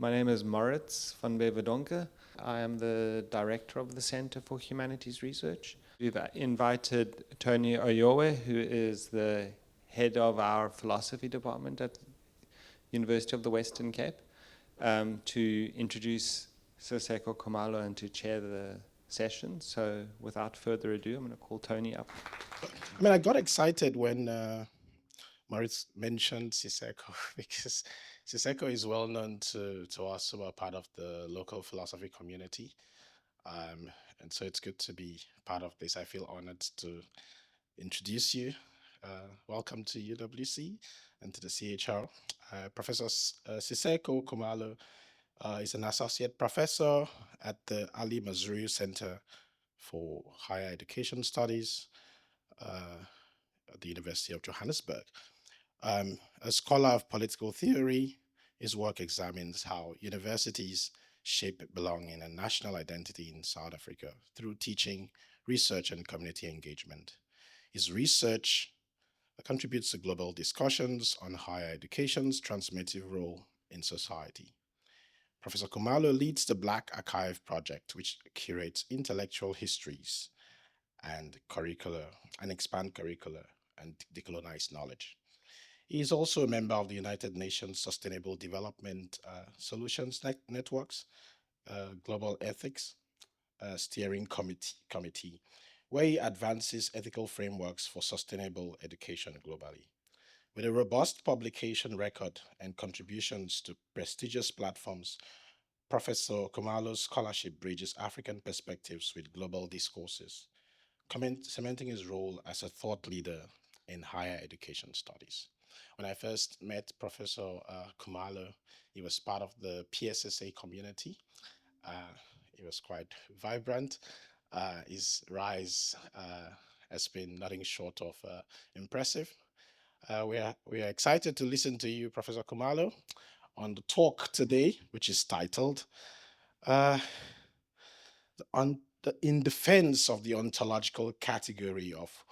My name is Moritz van Beverdonke. I am the director of the Center for Humanities Research. We've invited Tony Oyowe, who is the head of our philosophy department at University of the Western Cape, to introduce Siseko Kumalo and to chair the session. So without further ado, I'm going to call Tony up. I mean, I got excited when Moritz mentioned Siseko because Siseko is well known to us who are part of the local philosophy community. And so it's good to be part of this. I feel honored to introduce you. Welcome to UWC and to the CHR. Professor Siseko Kumalo is an associate professor at the Ali Mazrui Center for Higher Education Studies at the University of Johannesburg. A scholar of political theory, his work examines how universities shape belonging and national identity in South Africa through teaching, research, and community engagement. His research contributes to global discussions on higher education's transformative role in society. Professor Kumalo leads the Black Archive project, which curates intellectual histories and curricula and expand curricula and decolonize knowledge. He is also a member of the United Nations Sustainable Development Solutions Networks, Global Ethics Steering Committee, where he advances ethical frameworks for sustainable education globally. With a robust publication record and contributions to prestigious platforms, Professor Kumalo's scholarship bridges African perspectives with global discourses, cementing his role as a thought leader in higher education studies. When I first met Professor Kumalo, he was part of the PSSA community. He was quite vibrant. His rise has been nothing short of impressive. We are excited to listen to you, Professor Kumalo, on the talk today, which is titled In Defense of the Ontological Category of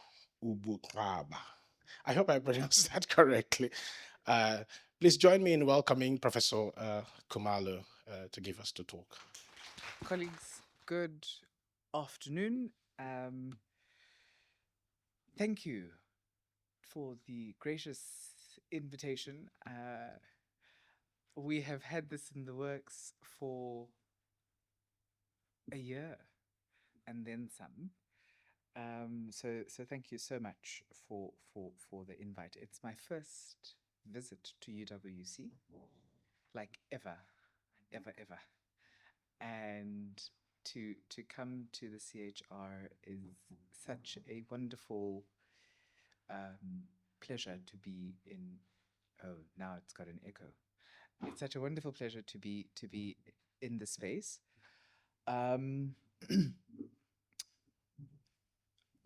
Ubuqaba. I hope I pronounced that correctly. Please join me in welcoming Professor Kumalo to give us the talk. Colleagues, good afternoon. Thank you for the gracious invitation. We have had this in the works for a year and then some. So thank you so much for the invite. It's my first visit to UWC, like ever. And to come to the CHR is such a wonderful pleasure to be in. Oh, now it's got an echo. It's such a wonderful pleasure to be in the space.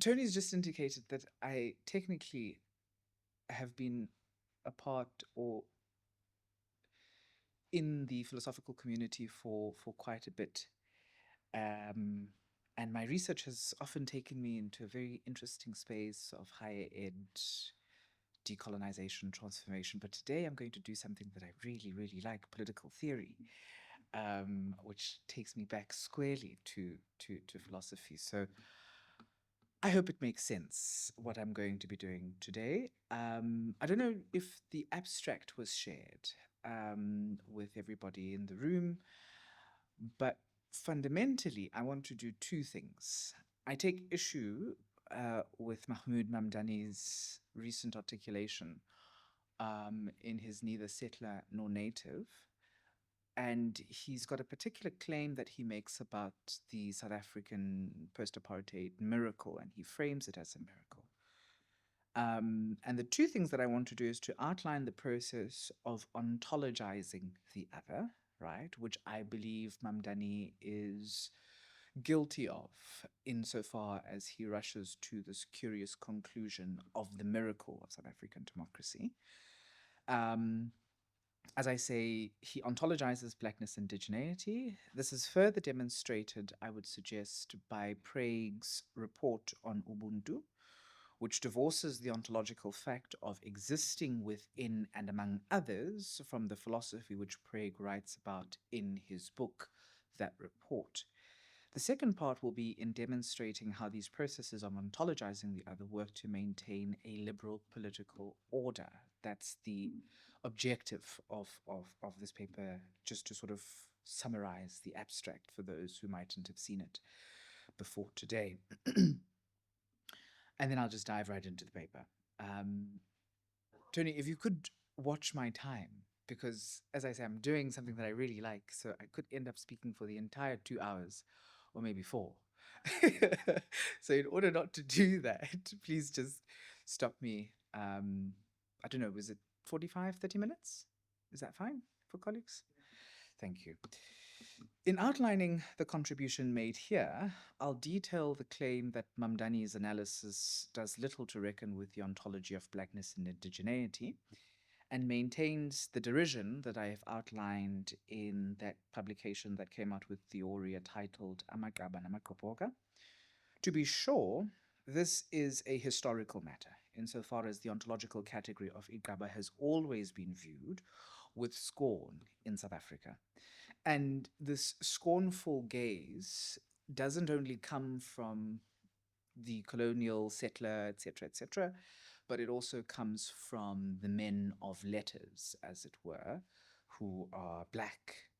Tony's just indicated that I technically have been a part or in the philosophical community for quite a bit. And my research has often taken me into a very interesting space of higher ed, decolonization, transformation. But today I'm going to do something that I really, really like, political theory, which takes me back squarely to philosophy. So I hope it makes sense what I'm going to be doing today. I don't know if the abstract was shared with everybody in the room, but fundamentally, I want to do two things. I take issue with Mahmood Mamdani's recent articulation in his Neither Settler Nor Native. And he's got a particular claim that he makes about the South African post-apartheid miracle, and he frames it as a miracle. And the two things that I want to do is to outline the process of ontologizing the other, right, which I believe Mamdani is guilty of insofar as he rushes to this curious conclusion of the miracle of South African democracy. As I say, he ontologizes Blackness and Indigeneity. This is further demonstrated, I would suggest, by Praeg's report on Ubuntu, which divorces the ontological fact of existing within and among others from the philosophy which Praeg writes about in his book, That Report. The second part will be in demonstrating how these processes of ontologizing the other work to maintain a liberal political order. That's the objective of this paper, just to sort of summarize the abstract for those who mightn't have seen it before today. And then I'll just dive right into the paper. Tony, if you could watch my time, because as I say, I'm doing something that I really like, so I could end up speaking for the entire 2 hours or maybe 4. So in order not to do that, please just stop me. I don't know, was it 45, 30 minutes? Is that fine for colleagues? Thank you. In outlining the contribution made here, I'll detail the claim that Mamdani's analysis does little to reckon with the ontology of blackness and indigeneity, and maintains the derision that I have outlined in that publication that came out with Theoria titled Ubuqaba Namakopoka. To be sure, this is a historical matter, insofar as the ontological category of Ubuqaba has always been viewed with scorn in South Africa. And this scornful gaze doesn't only come from the colonial settler, etc., but it also comes from the men of letters, as it were, who are black.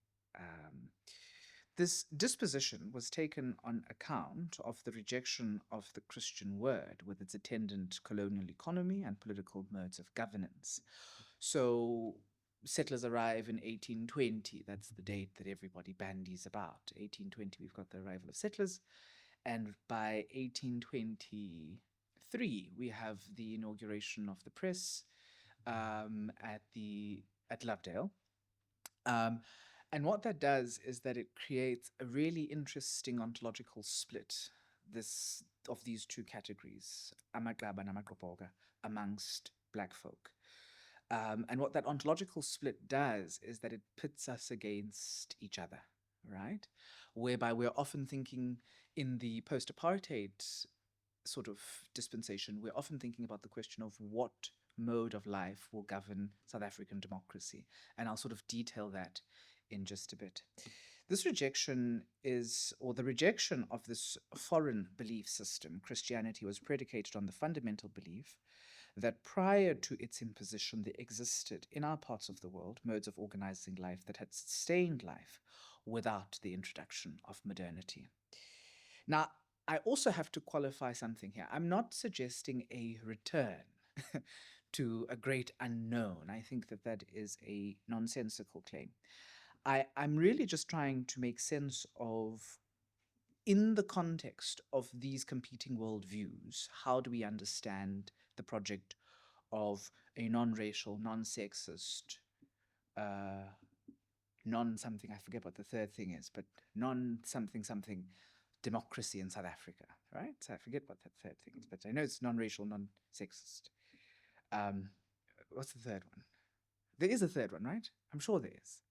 This disposition was taken on account of the rejection of the Christian word with its attendant colonial economy and political modes of governance. So settlers arrive in 1820. That's the date that everybody bandies about. 1820, we've got the arrival of settlers. And by 1823, we have the inauguration of the press at Lovedale. And what that does is that it creates a really interesting ontological split of these two categories, Ubuqaba and Ubuqaba, amongst black folk. And what that ontological split does is that it pits us against each other, right? Whereby we're often thinking in the post-apartheid sort of dispensation, we're often thinking about the question of what mode of life will govern South African democracy. And I'll sort of detail that in just a bit. This rejection the rejection of this foreign belief system, Christianity, was predicated on the fundamental belief that prior to its imposition, there existed in our parts of the world modes of organizing life that had sustained life without the introduction of modernity. Now, I also have to qualify something here. I'm not suggesting a return to a great unknown. I think that that is a nonsensical claim. I'm really just trying to make sense of, in the context of these competing worldviews, how do we understand the project of a non-racial, non-sexist, non-something, I forget what the third thing is, but non-something-something democracy in South Africa, right? So I forget what that third thing is, but I know it's non-racial, non-sexist. What's the third one? There is a third one, right? I'm sure there is.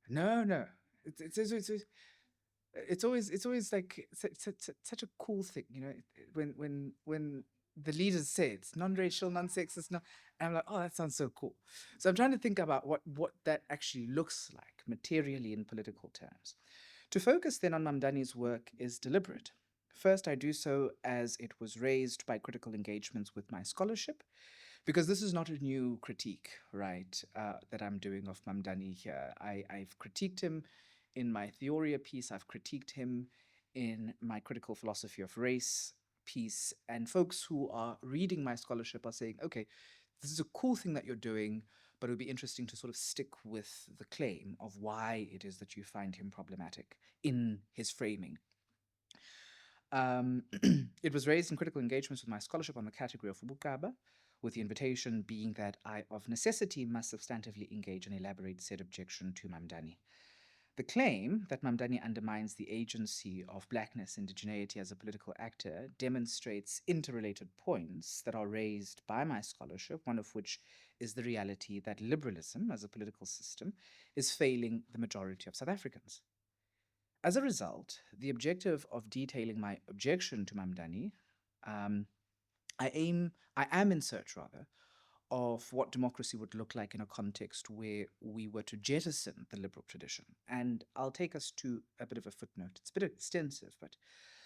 No. It's always like such a cool thing, you know, when the leaders say it's non-racial, non-sexist, and I'm like, oh, that sounds so cool. So I'm trying to think about what that actually looks like materially in political terms. To focus then on Mamdani's work is deliberate. First, I do so as it was raised by critical engagements with my scholarship, because this is not a new critique, right, that I'm doing of Mamdani here. I've critiqued him in my Theoria piece, I've critiqued him in my critical philosophy of race piece, and folks who are reading my scholarship are saying, okay, this is a cool thing that you're doing, but it would be interesting to sort of stick with the claim of why it is that you find him problematic in his framing. It was raised in critical engagements with my scholarship on the category of Ubuqaba, with the invitation being that I, of necessity, must substantively engage and elaborate said objection to Mamdani. The claim that Mamdani undermines the agency of blackness and indigeneity as a political actor demonstrates interrelated points that are raised by my scholarship, one of which is the reality that liberalism as a political system is failing the majority of South Africans. As a result, the objective of detailing my objection to Mamdani I am in search rather of what democracy would look like in a context where we were to jettison the liberal tradition. And I'll take us to a bit of a footnote. It's a bit extensive, but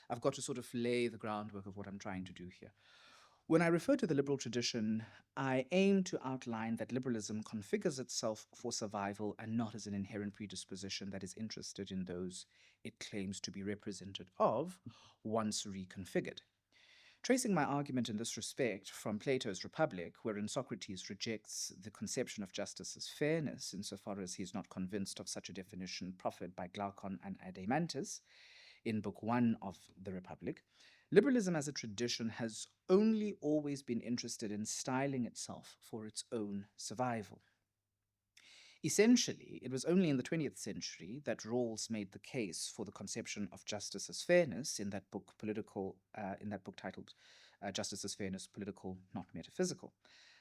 I've got to sort of lay the groundwork of what I'm trying to do here. When I refer to the liberal tradition, I aim to outline that liberalism configures itself for survival and not as an inherent predisposition that is interested in those it claims to be representative of once reconfigured. Tracing my argument in this respect from Plato's Republic, wherein Socrates rejects the conception of justice as fairness insofar as he is not convinced of such a definition proffered by Glaucon and Adeimantus in Book 1 of the Republic, liberalism as a tradition has only always been interested in styling itself for its own survival. Essentially, it was only in the 20th century that Rawls made the case for the conception of justice as fairness in that book titled Justice as Fairness, Political, Not Metaphysical,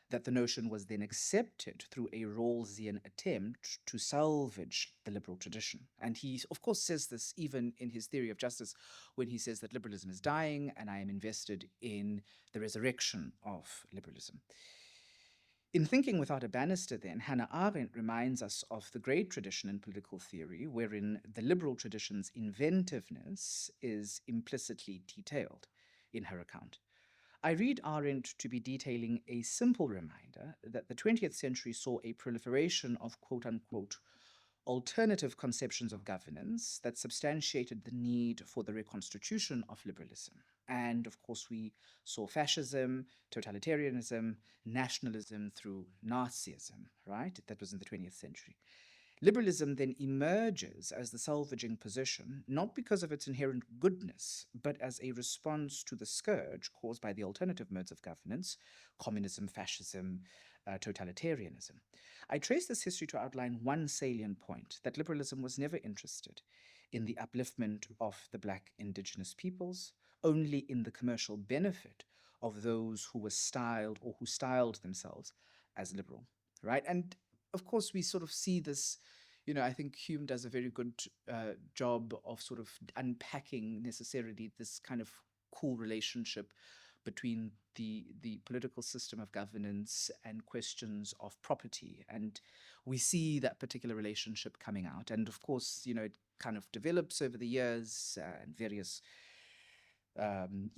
that the notion was then accepted through a Rawlsian attempt to salvage the liberal tradition. And he, of course, says this even in his theory of justice when he says that liberalism is dying and I am invested in the resurrection of liberalism. In Thinking Without a Banister, then, Hannah Arendt reminds us of the great tradition in political theory, wherein the liberal tradition's inventiveness is implicitly detailed in her account. I read Arendt to be detailing a simple reminder that the 20th century saw a proliferation of quote-unquote alternative conceptions of governance that substantiated the need for the reconstitution of liberalism. And of course, we saw fascism, totalitarianism, nationalism through Nazism, right? That was in the 20th century. Liberalism then emerges as the salvaging position, not because of its inherent goodness, but as a response to the scourge caused by the alternative modes of governance, communism, fascism, totalitarianism. I trace this history to outline one salient point, that liberalism was never interested in the upliftment of the Black Indigenous peoples, only in the commercial benefit of those who were styled or who styled themselves as liberal, right? And of course, we sort of see this, I think Hume does a very good job of sort of unpacking necessarily this kind of cool relationship between the political system of governance and questions of property. And we see that particular relationship coming out. And of course, it kind of develops over the years and various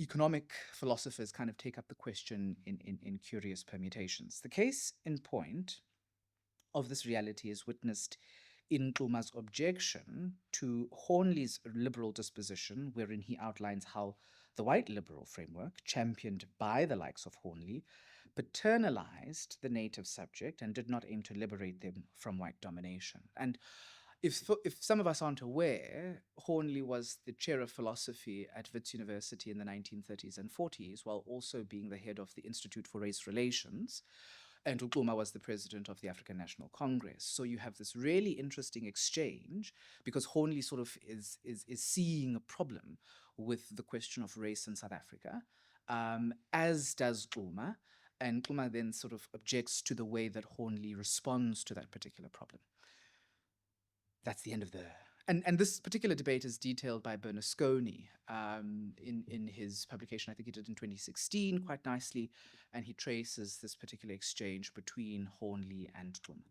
economic philosophers kind of take up the question in curious permutations. The case in point of this reality is witnessed in Xuma's objection to Hornley's liberal disposition, wherein he outlines how the white liberal framework, championed by the likes of Hornley, paternalized the native subject and did not aim to liberate them from white domination. And if some of us aren't aware, Hornley was the chair of philosophy at Wits University in the 1930s and 40s, while also being the head of the Institute for Race Relations. And Xuma was the president of the African National Congress. So you have this really interesting exchange because Hornley sort of is seeing a problem with the question of race in South Africa, as does Xuma. And Xuma then sort of objects to the way that Hornley responds to that particular problem. That's the end of the... And this particular debate is detailed by Bernasconi in his publication, I think he did in 2016, quite nicely, and he traces this particular exchange between Hornley and Xuma.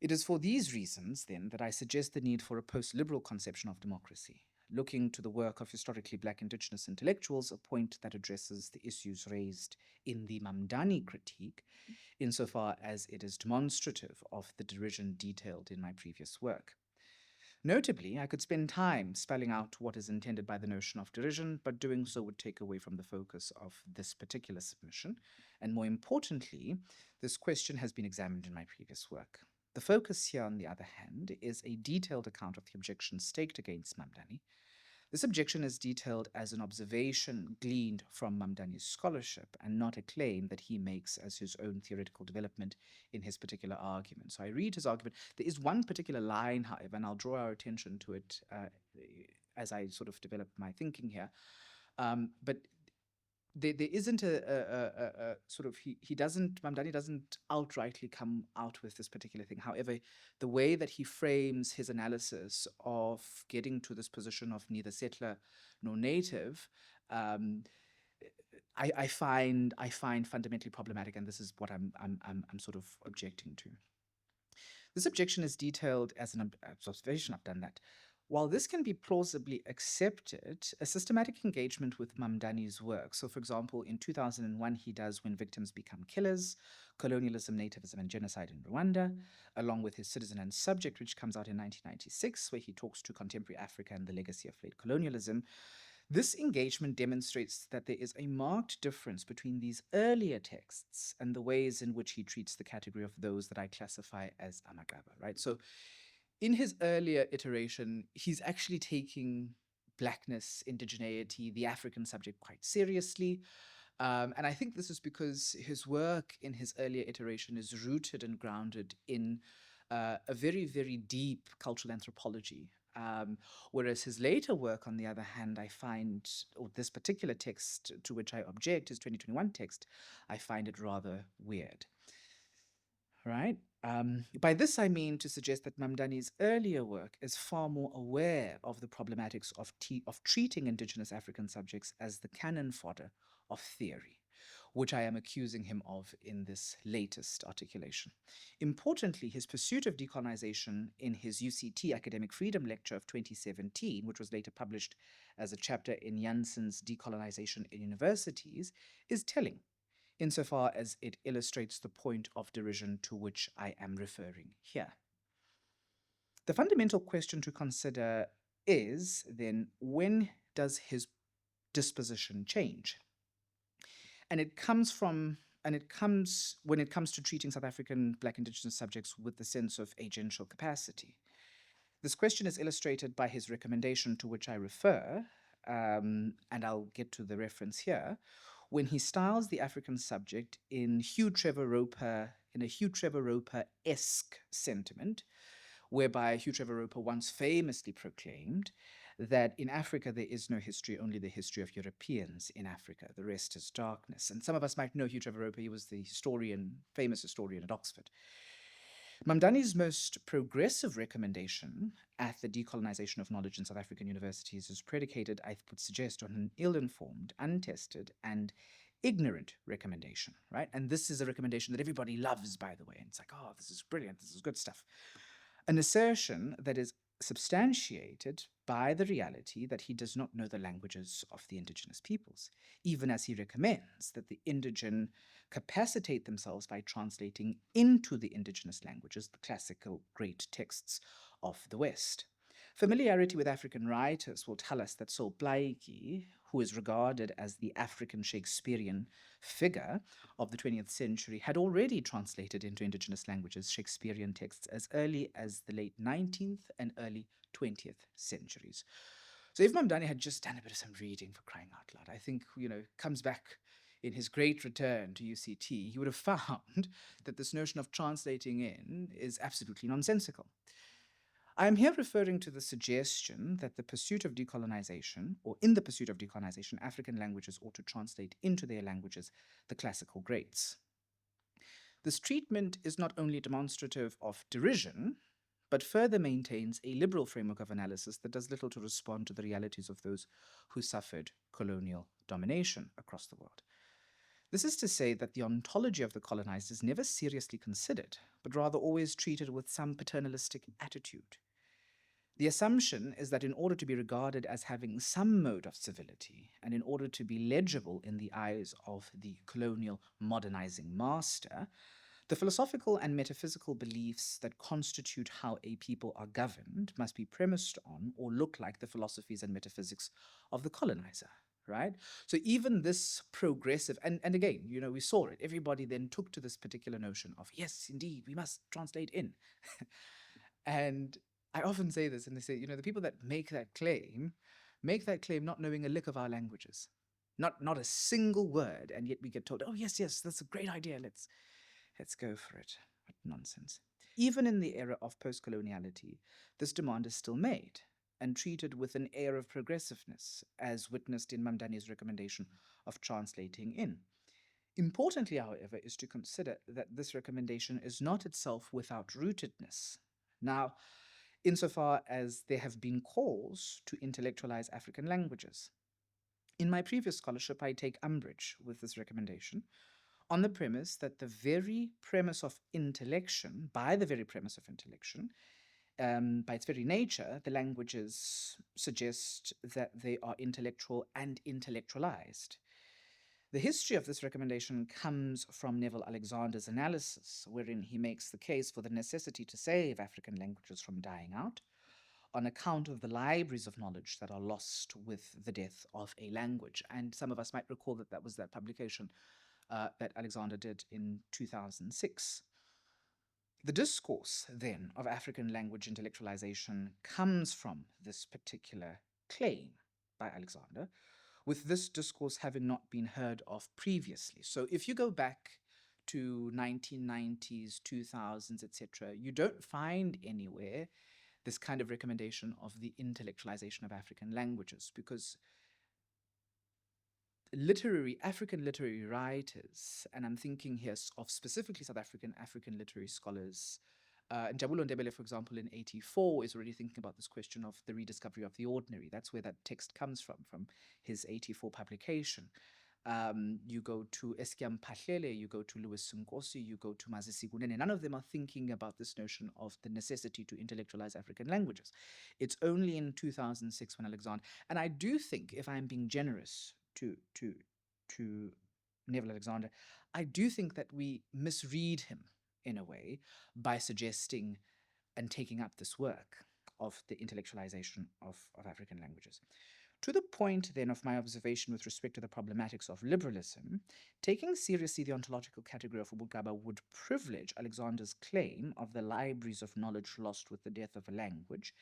It is for these reasons, then, that I suggest the need for a post-liberal conception of democracy, looking to the work of historically Black Indigenous intellectuals, a point that addresses the issues raised in the Mamdani critique, insofar as it is demonstrative of the derision detailed in my previous work. Notably, I could spend time spelling out what is intended by the notion of derision, but doing so would take away from the focus of this particular submission. And more importantly, this question has been examined in my previous work. The focus here, on the other hand, is a detailed account of the objection staked against Mamdani. This objection is detailed as an observation gleaned from Mamdani's scholarship and not a claim that he makes as his own theoretical development in his particular argument. So I read his argument. There is one particular line, however, and I'll draw our attention to it as I sort of develop my thinking here. But there isn't a sort of, Mamdani doesn't outrightly come out with this particular thing. However, the way that he frames his analysis of getting to this position of neither settler nor native I find fundamentally problematic, and this is what I'm sort of objecting to. This objection is detailed as an observation. I've done that. While this can be plausibly accepted, a systematic engagement with Mamdani's work, so for example, in 2001, he does When Victims Become Killers, Colonialism, Nativism, and Genocide in Rwanda, along with his Citizen and Subject, which comes out in 1996, where he talks to contemporary Africa and the legacy of late colonialism. This engagement demonstrates that there is a marked difference between these earlier texts and the ways in which he treats the category of those that I classify as Amagaba, right? So in his earlier iteration, he's actually taking Blackness, Indigeneity, the African subject quite seriously. And I think this is because his work in his earlier iteration is rooted and grounded in a very, very deep cultural anthropology. Whereas his later work, on the other hand, I find, or this particular text to which I object, his 2021 text, I find it rather weird. Right? By this, I mean to suggest that Mamdani's earlier work is far more aware of the problematics of treating indigenous African subjects as the cannon fodder of theory, which I am accusing him of in this latest articulation. Importantly, his pursuit of decolonization in his UCT Academic Freedom Lecture of 2017, which was later published as a chapter in Janssen's Decolonization in Universities, is telling, insofar as it illustrates the point of derision to which I am referring here. The fundamental question to consider is, then, when does his disposition change? And it comes when it comes to treating South African Black Indigenous subjects with the sense of agential capacity. This question is illustrated by his recommendation to which I refer, and I'll get to the reference here, when he styles the African subject in a Hugh Trevor Roper-esque sentiment, whereby Hugh Trevor Roper once famously proclaimed that in Africa there is no history, only the history of Europeans in Africa. The rest is darkness. And some of us might know Hugh Trevor Roper. He was the famous historian at Oxford. Mamdani's most progressive recommendation at the decolonization of knowledge in South African universities is predicated, I would suggest, on an ill-informed, untested, and ignorant recommendation, right? And this is a recommendation that everybody loves, by the way. And it's like, oh, this is brilliant, this is good stuff. An assertion that is substantiated by the reality that he does not know the languages of the indigenous peoples, even as he recommends that the indigene capacitate themselves by translating into the indigenous languages the classical great texts of the West. Familiarity with African writers will tell us that Saul Plaatje, who is regarded as the African Shakespearean figure of the 20th century, had already translated into indigenous languages Shakespearean texts as early as the late 19th and early 20th centuries. So if Mamdani had just done a bit of some reading, for crying out loud, I think, comes back in his great return to UCT, he would have found that this notion of translating in is absolutely nonsensical. I am here referring to the suggestion that in the pursuit of decolonization, African languages ought to translate into their languages the classical greats. This treatment is not only demonstrative of derision, but further maintains a liberal framework of analysis that does little to respond to the realities of those who suffered colonial domination across the world. This is to say that the ontology of the colonized is never seriously considered, but rather always treated with some paternalistic attitude. The assumption is that in order to be regarded as having some mode of civility, and in order to be legible in the eyes of the colonial modernizing master, the philosophical and metaphysical beliefs that constitute how a people are governed must be premised on or look like the philosophies and metaphysics of the colonizer. Right? So even this progressive, and again, we saw it. Everybody then took to this particular notion of, yes, indeed, we must translate in. And I often say this, and they say, the people that make that claim not knowing a lick of our languages. Not a single word, and yet we get told, oh, yes, that's a great idea, let's go for it. What nonsense. Even in the era of post-coloniality, this demand is still made and treated with an air of progressiveness, as witnessed in Mamdani's recommendation of translating in. Importantly, however, is to consider that this recommendation is not itself without rootedness. Now, insofar as there have been calls to intellectualize African languages, In my previous scholarship, I take umbrage with this recommendation on the premise that the very premise of intellection, by the very premise of intellection, by its very nature, the languages suggest that they are intellectual and intellectualized. The history of this recommendation comes from Neville Alexander's analysis, wherein he makes the case for the necessity to save African languages from dying out on account of the libraries of knowledge that are lost with the death of a language. And some of us might recall that that was that publication that Alexander did in 2006. The discourse, then, of African language intellectualization comes from this particular claim by Alexander, with this discourse having not been heard of previously. So if you go back to 1990s, 2000s, etc., you don't find anywhere this kind of recommendation of the intellectualization of African languages, because African literary writers, and I'm thinking here of specifically South African literary scholars, Njabulo Ndebele, for example, in 1984, is already thinking about this question of the rediscovery of the ordinary. That's where that text comes from his 1984 publication. You go to Eskiam Pahlele, you go to Louis Nkosi, you go to Mazisi Gunene. None of them are thinking about this notion of the necessity to intellectualize African languages. It's only in 2006 when Alexander, and I do think, if I'm being generous to Neville Alexander, I do think that we misread him in a way by suggesting and taking up this work of the intellectualization of African languages. To the point, then, of my observation with respect to the problematics of liberalism, taking seriously the ontological category of Ubuqaba would privilege Alexander's claim of the libraries of knowledge lost with the death of a language,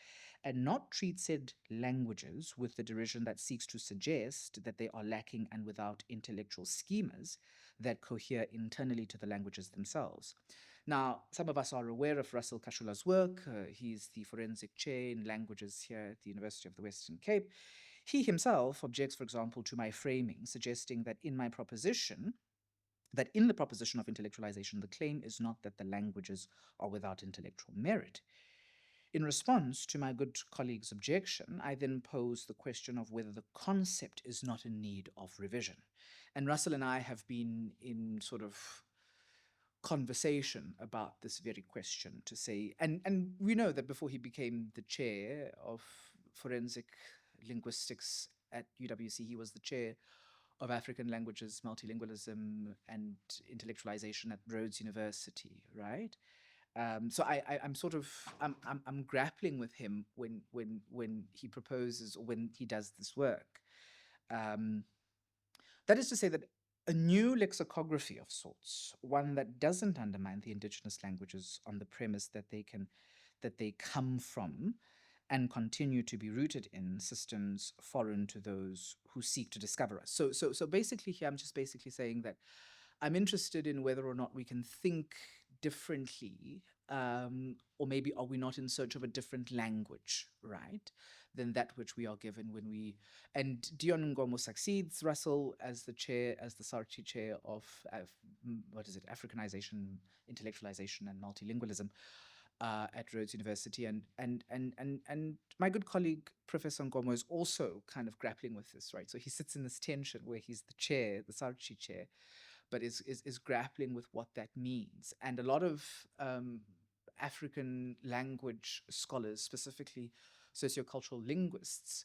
and not treat said languages with the derision that seeks to suggest that they are lacking and without intellectual schemas that cohere internally to the languages themselves. Now, some of us are aware of Russell Kashula's work. He's the forensic chair in languages here at the University of the Western Cape. He himself objects, for example, to my framing, suggesting that in the proposition of intellectualization, the claim is not that the languages are without intellectual merit. In response to my good colleague's objection, I then pose the question of whether the concept is not in need of revision. And Russell and I have been in sort of conversation about this very question to say, and we know that before he became the chair of forensic linguistics at UWC, he was the chair of African languages, multilingualism, and intellectualization at Rhodes University, right? So I'm sort of I'm grappling with him when he proposes or when he does this work. That is to say that a new lexicography of sorts, one that doesn't undermine the indigenous languages on the premise that they come from and continue to be rooted in systems foreign to those who seek to discover us. So basically here, I'm just basically saying that I'm interested in whether or not we can think differently, or maybe are we not in search of a different language, right, than that which we are given when we... And Dion Ngomo succeeds Russell as the Sarchi chair of, Africanization, intellectualization, and multilingualism at Rhodes University, and my good colleague Professor Ngomo is also kind of grappling with this, right? So he sits in this tension where he's the chair, the Sarchi chair, but is grappling with what that means. And a lot of African language scholars, specifically sociocultural linguists,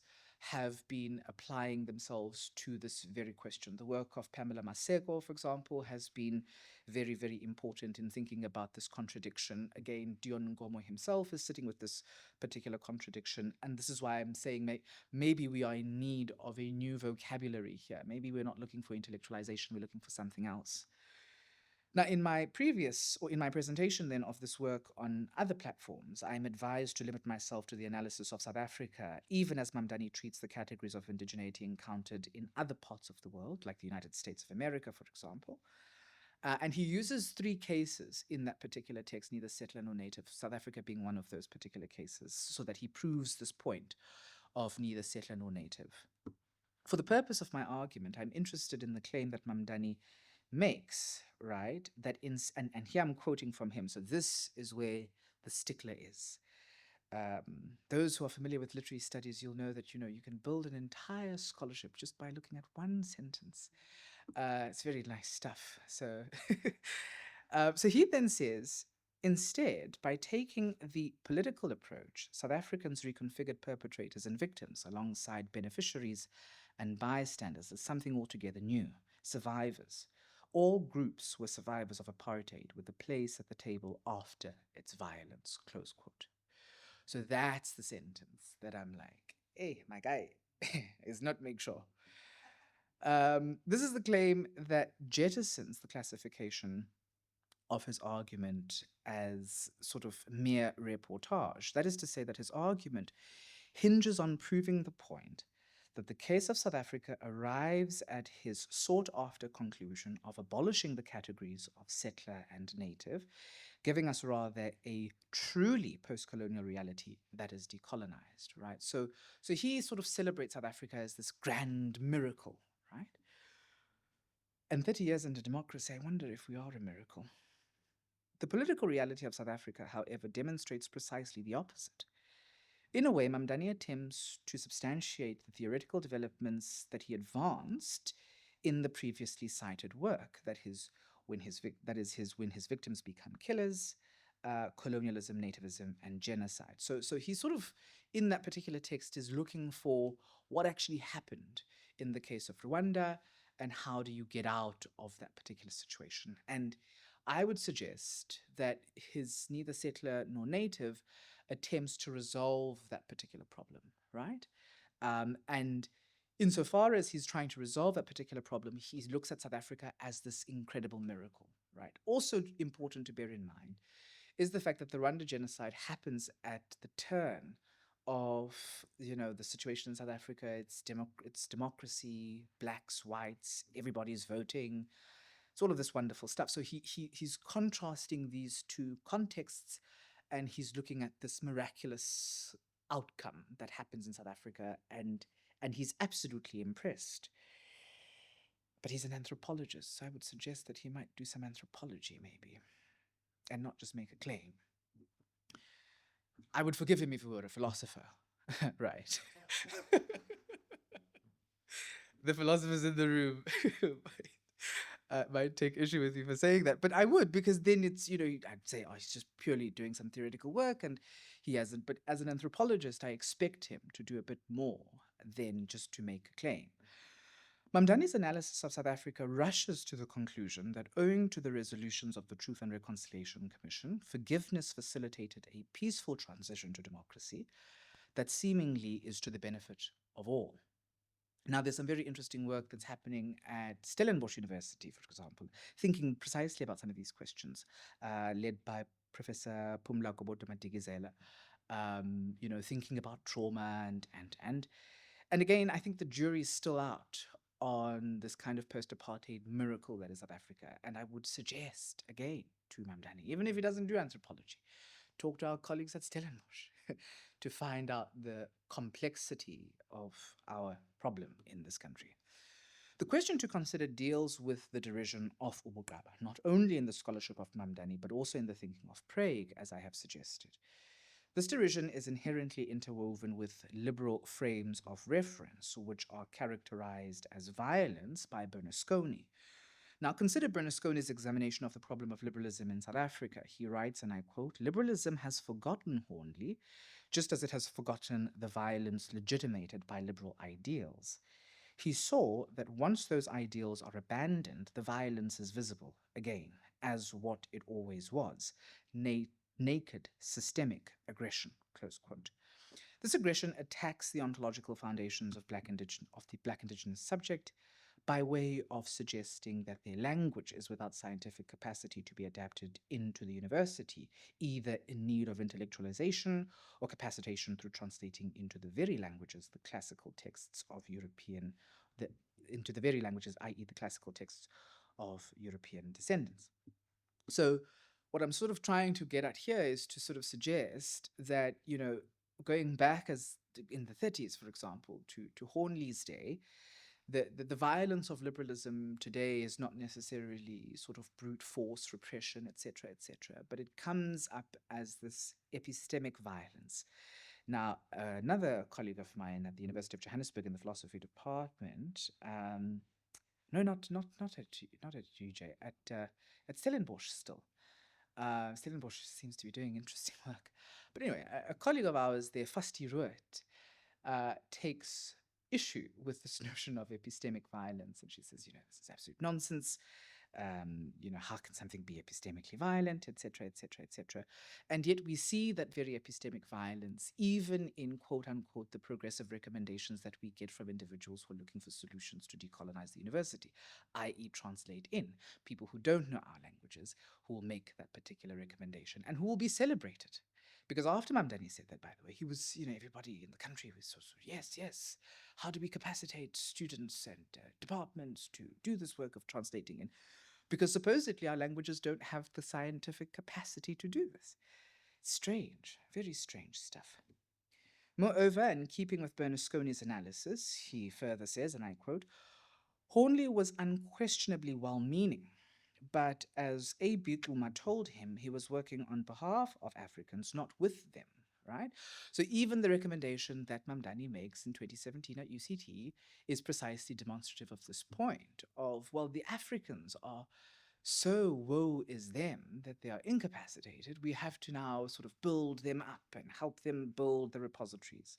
have been applying themselves to this very question. The work of Pamela Maseko, for example, has been very, very important in thinking about this contradiction. Again, Dion Ngomo himself is sitting with this particular contradiction, and this is why I'm saying maybe we are in need of a new vocabulary here. Maybe we're not looking for intellectualization, we're looking for something else. Now, in my presentation then of this work on other platforms, I'm advised to limit myself to the analysis of South Africa, even as Mamdani treats the categories of indigeneity encountered in other parts of the world, like the United States of America, for example. And he uses 3 cases in that particular text, neither settler nor native, South Africa being one of those particular cases, so that he proves this point of neither settler nor native. For the purpose of my argument, I'm interested in the claim that Mamdani makes, right, that and here I'm quoting from him, so this is where the stickler is, Those who are familiar with literary studies, you'll know that you can build an entire scholarship just by looking at one sentence. It's very nice stuff. So, so he then says, instead, by taking the political approach, South Africans reconfigured perpetrators and victims alongside beneficiaries and bystanders as something altogether new, survivors. All groups were survivors of apartheid with a place at the table after its violence, close quote. So that's the sentence that I'm like, hey, my guy is not make sure. This is the claim that jettisons the classification of his argument as sort of mere reportage. That is to say, that his argument hinges on proving the point that the case of South Africa arrives at his sought after conclusion of abolishing the categories of settler and native, giving us rather a truly post colonial reality that is decolonized, right? So he sort of celebrates South Africa as this grand miracle, right? And 30 years into democracy, I wonder if we are a miracle. The political reality of South Africa, however, demonstrates precisely the opposite. In a way, Mamdani attempts to substantiate the theoretical developments that he advanced in the previously cited work, that is, when his victims become killers, colonialism, nativism, and genocide. So he sort of, in that particular text, is looking for what actually happened in the case of Rwanda, and how do you get out of that particular situation. And I would suggest that his neither settler nor native attempts to resolve that particular problem, right? And insofar as he's trying to resolve that particular problem, he looks at South Africa as this incredible miracle, right? Also important to bear in mind is the fact that the Rwanda genocide happens at the turn of the situation in South Africa. It's democracy, blacks, whites, everybody's voting. It's all of this wonderful stuff. So he's contrasting these two contexts, and he's looking at this miraculous outcome that happens in South Africa, and he's absolutely impressed. But he's an anthropologist, so I would suggest that he might do some anthropology maybe, and not just make a claim. I would forgive him if he were a philosopher, right? The philosophers in the room might take issue with me for saying that, but I would, because then it's, I'd say, oh, he's just purely doing some theoretical work, and he hasn't. But as an anthropologist, I expect him to do a bit more than just to make a claim. Mamdani's analysis of South Africa rushes to the conclusion that owing to the resolutions of the Truth and Reconciliation Commission, forgiveness facilitated a peaceful transition to democracy that seemingly is to the benefit of all. Now, there's some very interesting work that's happening at Stellenbosch University, for example, thinking precisely about some of these questions, led by Professor Pumla Gobodo-Madikizela, thinking about trauma and again, I think the jury's still out on this kind of post-apartheid miracle that is South Africa. And I would suggest, again, to Mamdani, even if he doesn't do anthropology, talk to our colleagues at Stellenbosch to find out the complexity of our problem in this country. The question to consider deals with the derision of Ubuqaba, not only in the scholarship of Mamdani, but also in the thinking of Praeg, as I have suggested. This derision is inherently interwoven with liberal frames of reference, which are characterized as violence by Bernasconi. Now, consider Bernasconi's examination of the problem of liberalism in South Africa. He writes, and I quote, "Liberalism has forgotten Hornley, just as it has forgotten the violence legitimated by liberal ideals. He saw that once those ideals are abandoned, the violence is visible again as what it always was, naked, systemic aggression," close quote. This aggression attacks the ontological foundations of the Black Indigenous subject by way of suggesting that their language is without scientific capacity to be adapted into the university, either in need of intellectualization or capacitation through translating into the very languages, the classical texts of into the very languages, i.e. the classical texts of European descendants. So what I'm sort of trying to get at here is to sort of suggest that, going back as in the 30s, for example, to Hornley's day, the violence of liberalism today is not necessarily sort of brute force, repression, etc., but it comes up as this epistemic violence. Now, another colleague of mine at the University of Johannesburg in the philosophy department, no, not at UJ, at Stellenbosch still. Stellenbosch seems to be doing interesting work. But anyway, a colleague of ours there, Fasti Ruet, takes issue with this notion of epistemic violence. And she says, this is absolute nonsense. How can something be epistemically violent, etc., etc., etc. And yet we see that very epistemic violence, even in quote unquote the progressive recommendations that we get from individuals who are looking for solutions to decolonize the university, i.e., translate in people who don't know our languages, who will make that particular recommendation and who will be celebrated. Because after Mamdani said that, by the way, he was, everybody in the country was sort of, yes, how do we capacitate students and departments to do this work of translating in? Because supposedly our languages don't have the scientific capacity to do this. Strange, very strange stuff. Moreover, in keeping with Bernasconi's analysis, he further says, and I quote, Hornley was unquestionably well-meaning, but as A. Bukluma told him, he was working on behalf of Africans, not with them, right? So even the recommendation that Mamdani makes in 2017 at UCT is precisely demonstrative of this point of, well, the Africans are so woe is them that they are incapacitated. We have to now sort of build them up and help them build the repositories.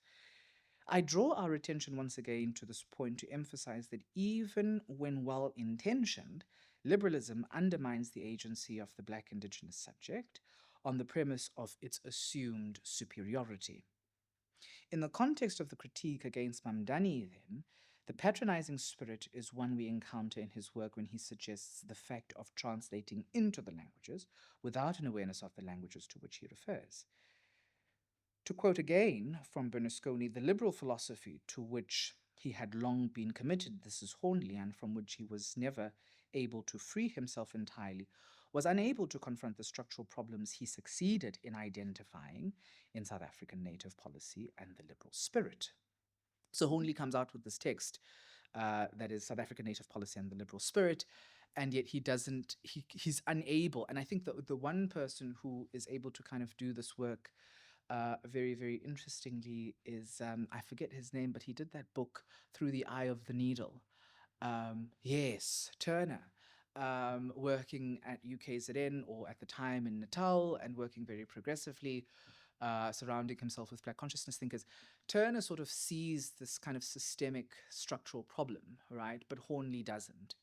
I draw our attention once again to this point to emphasize that even when well-intentioned, liberalism undermines the agency of the Black Indigenous subject on the premise of its assumed superiority. In the context of the critique against Mamdani, then, the patronizing spirit is one we encounter in his work when he suggests the fact of translating into the languages without an awareness of the languages to which he refers. To quote again from Bernasconi, the liberal philosophy to which he had long been committed, this is Hornley, and from which he was never able to free himself entirely, was unable to confront the structural problems he succeeded in identifying in South African native policy and the liberal spirit. So Hornley comes out with this text that is South African native policy and the liberal spirit, and yet he's unable. And I think that the one person who is able to kind of do this work very, very interestingly is, I forget his name, but he did that book, Through the Eye of the Needle. Yes, Turner, working at UKZN or at the time in Natal and working very progressively, surrounding himself with Black consciousness thinkers. Turner sort of sees this kind of systemic structural problem, right? But Hornley doesn't.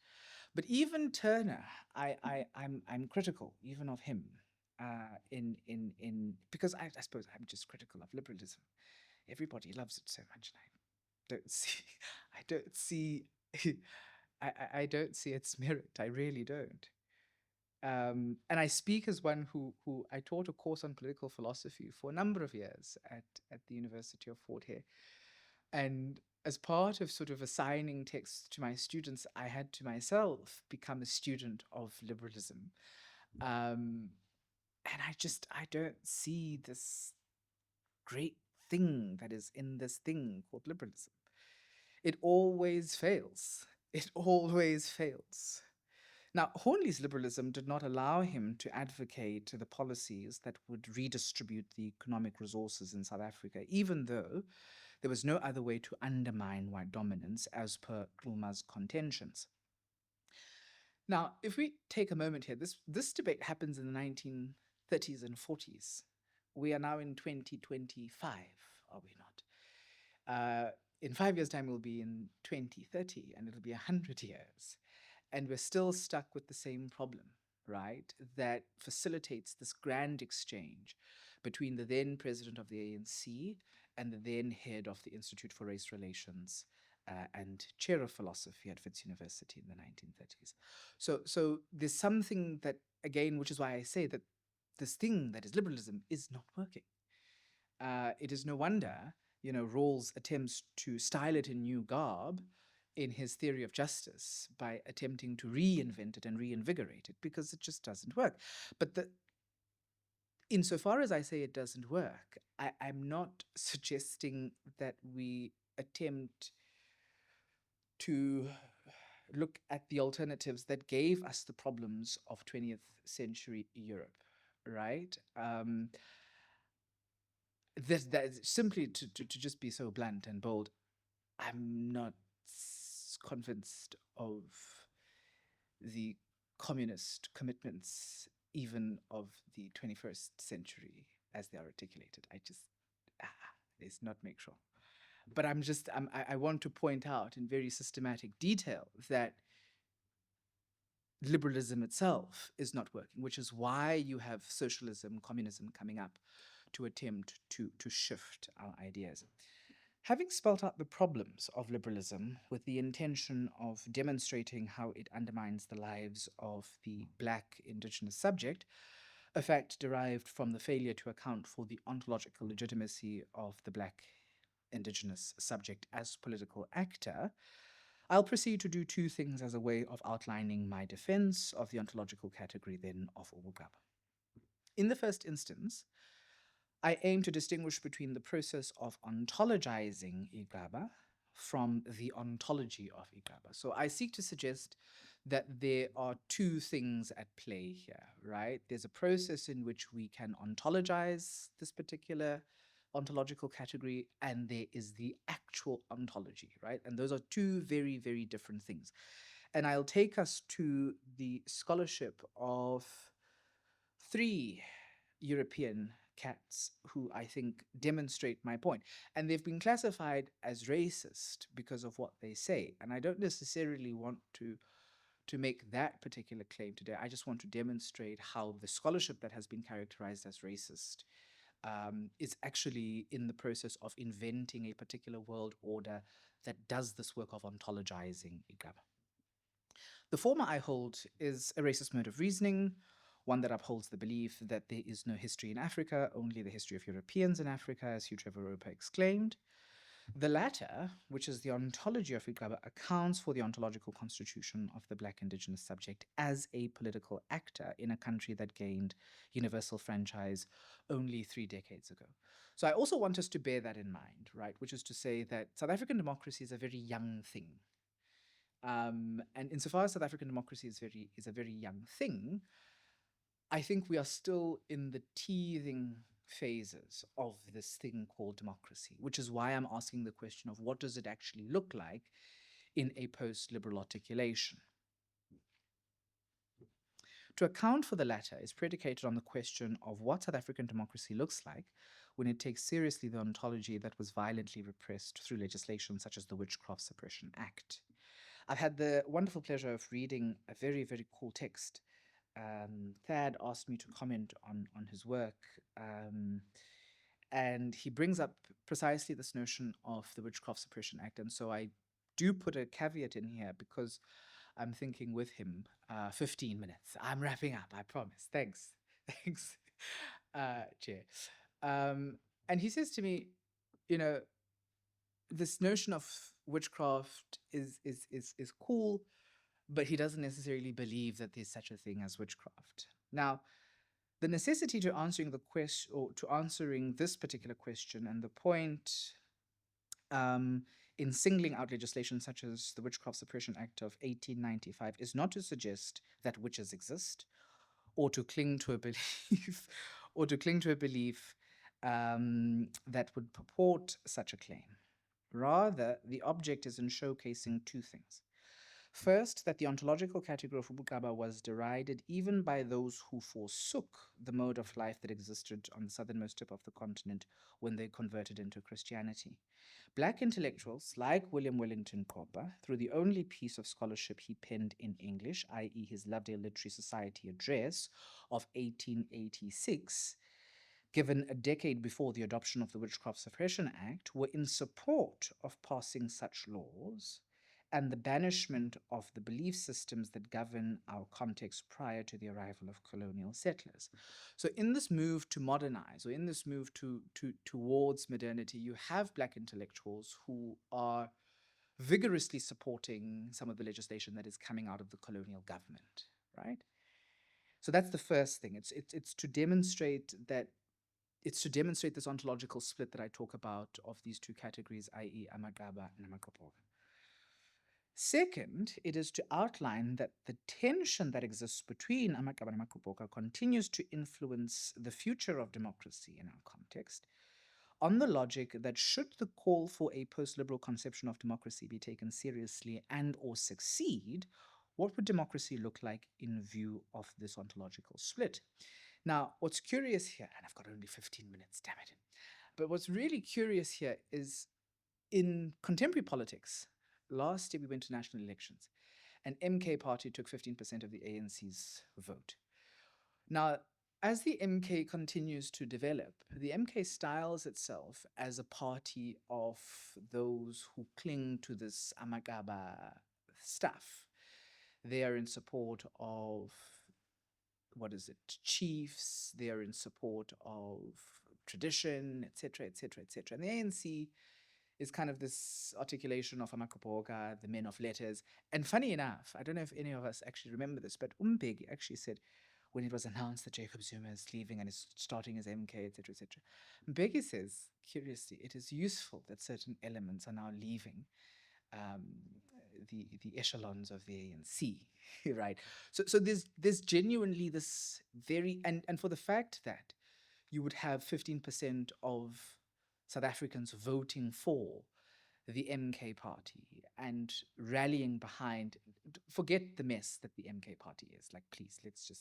But even Turner, I'm critical even of him. Because I suppose I'm just critical of liberalism. Everybody loves it so much, and I don't see I don't see its merit. I really don't. And I speak as one who I taught a course on political philosophy for a number of years at the University of Fort Hare, and as part of sort of assigning texts to my students, I had to myself become a student of liberalism. And I don't see this great thing that is in this thing called liberalism. It always fails. It always fails. Now, Hornley's liberalism did not allow him to advocate the policies that would redistribute the economic resources in South Africa, even though there was no other way to undermine white dominance as per Kluma's contentions. Now, if we take a moment here, this debate happens in the 1930s and 40s. We are now in 2025, are we not? In 5 years' time, we'll be in 2030, and it'll be 100 years. And we're still stuck with the same problem, right? That facilitates this grand exchange between the then president of the ANC and the then head of the Institute for Race Relations and chair of philosophy at Wits University in the 1930s. So there's something that, again, which is why I say that this thing that is liberalism is not working. It is no wonder, Rawls attempts to style it in new garb in his theory of justice by attempting to reinvent it and reinvigorate it, because it just doesn't work. But insofar as I say it doesn't work, I'm not suggesting that we attempt to look at the alternatives that gave us the problems of 20th century Europe, right? That simply to just be so blunt and bold, I'm not convinced of the communist commitments even of the 21st century as they are articulated. Let's not make sure. But I want to point out in very systematic detail that liberalism itself is not working, which is why you have socialism, communism coming up to attempt to shift our ideas. Having spelt out the problems of liberalism with the intention of demonstrating how it undermines the lives of the Black Indigenous subject, a fact derived from the failure to account for the ontological legitimacy of the Black Indigenous subject as political actor, I'll proceed to do two things as a way of outlining my defense of the ontological category then of Ubuqaba. In the first instance, I aim to distinguish between the process of ontologizing Igaba from the ontology of Igaba. So I seek to suggest that there are two things at play here, right? There's a process in which we can ontologize this particular ontological category, and there is the actual ontology, right? And those are two very, very different things. And I'll take us to the scholarship of three European cats who I think demonstrate my point. And they've been classified as racist because of what they say. And I don't necessarily want to make that particular claim today. I just want to demonstrate how the scholarship that has been characterized as racist is actually in the process of inventing a particular world order that does this work of ontologizing Igaba. The former I hold is a racist mode of reasoning, one that upholds the belief that there is no history in Africa, only the history of Europeans in Africa, as Hugh Trevor Roper exclaimed. The latter, which is the ontology of Igaba, accounts for the ontological constitution of the Black Indigenous subject as a political actor in a country that gained universal franchise only 3 decades ago. So I also want us to bear that in mind, right? Which is to say that South African democracy is a very young thing. And insofar as South African democracy is a very young thing, I think we are still in the teething phases of this thing called democracy, which is why I'm asking the question of what does it actually look like in a post-liberal articulation. To account for the latter is predicated on the question of what South African democracy looks like when it takes seriously the ontology that was violently repressed through legislation such as the Witchcraft Suppression Act. I've had the wonderful pleasure of reading a very, very cool text. Thad asked me to comment on his work, and he brings up precisely this notion of the Witchcraft Suppression Act. And so I do put a caveat in here because I'm thinking with him, 15 minutes. I'm wrapping up, I promise. Thanks. Thanks, Chair. And he says to me, you know, this notion of witchcraft is cool, but he doesn't necessarily believe that there's such a thing as witchcraft. Now, the necessity to answering the question, or to answering this particular question, and the point in singling out legislation such as the Witchcraft Suppression Act of 1895 is not to suggest that witches exist, or to cling to a belief, that would purport such a claim. Rather, the object is in showcasing two things. First, that the ontological category of Ubuqaba was derided even by those who forsook the mode of life that existed on the southernmost tip of the continent when they converted into Christianity. Black intellectuals like William Wellington Kopa, through the only piece of scholarship he penned in English, i.e. his Lovedale Literary Society address of 1886, given a decade before the adoption of the Witchcraft Suppression Act, were in support of passing such laws and the banishment of the belief systems that govern our context prior to the arrival of colonial settlers. So in this move to modernize, or in this move towards modernity, you have Black intellectuals who are vigorously supporting some of the legislation that is coming out of the colonial government, right? So that's the first thing. It's to demonstrate that this ontological split that I talk about of these two categories, i.e. Amagaba and Amakapoga. Second, it is to outline that the tension that exists between Ubuqaba and Makuboka continues to influence the future of democracy in our context, on the logic that should the call for a post-liberal conception of democracy be taken seriously and or succeed, what would democracy look like in view of this ontological split? Now, what's curious here, and I've got only 15 minutes, damn it, but what's really curious here is in contemporary politics, last year we went to national elections, and MK party took 15% of the ANC's vote. Now, as the MK continues to develop, the MK styles itself as a party of those who cling to this Amagaba stuff. They are in support of, what is it, chiefs, they are in support of tradition, etc., etc., etc. And the ANC is kind of this articulation of Amakapoga, the men of letters. And funny enough, I don't know if any of us actually remember this, but Umbegi actually said, when it was announced that Jacob Zuma is leaving and is starting as MK, etc., etc. Mbeki says, curiously, it is useful that certain elements are now leaving the echelons of the ANC, right? So there's genuinely this very, and for the fact that you would have 15% of South Africans voting for the MK party and rallying behind, forget the mess that the MK party is. Like, please, let's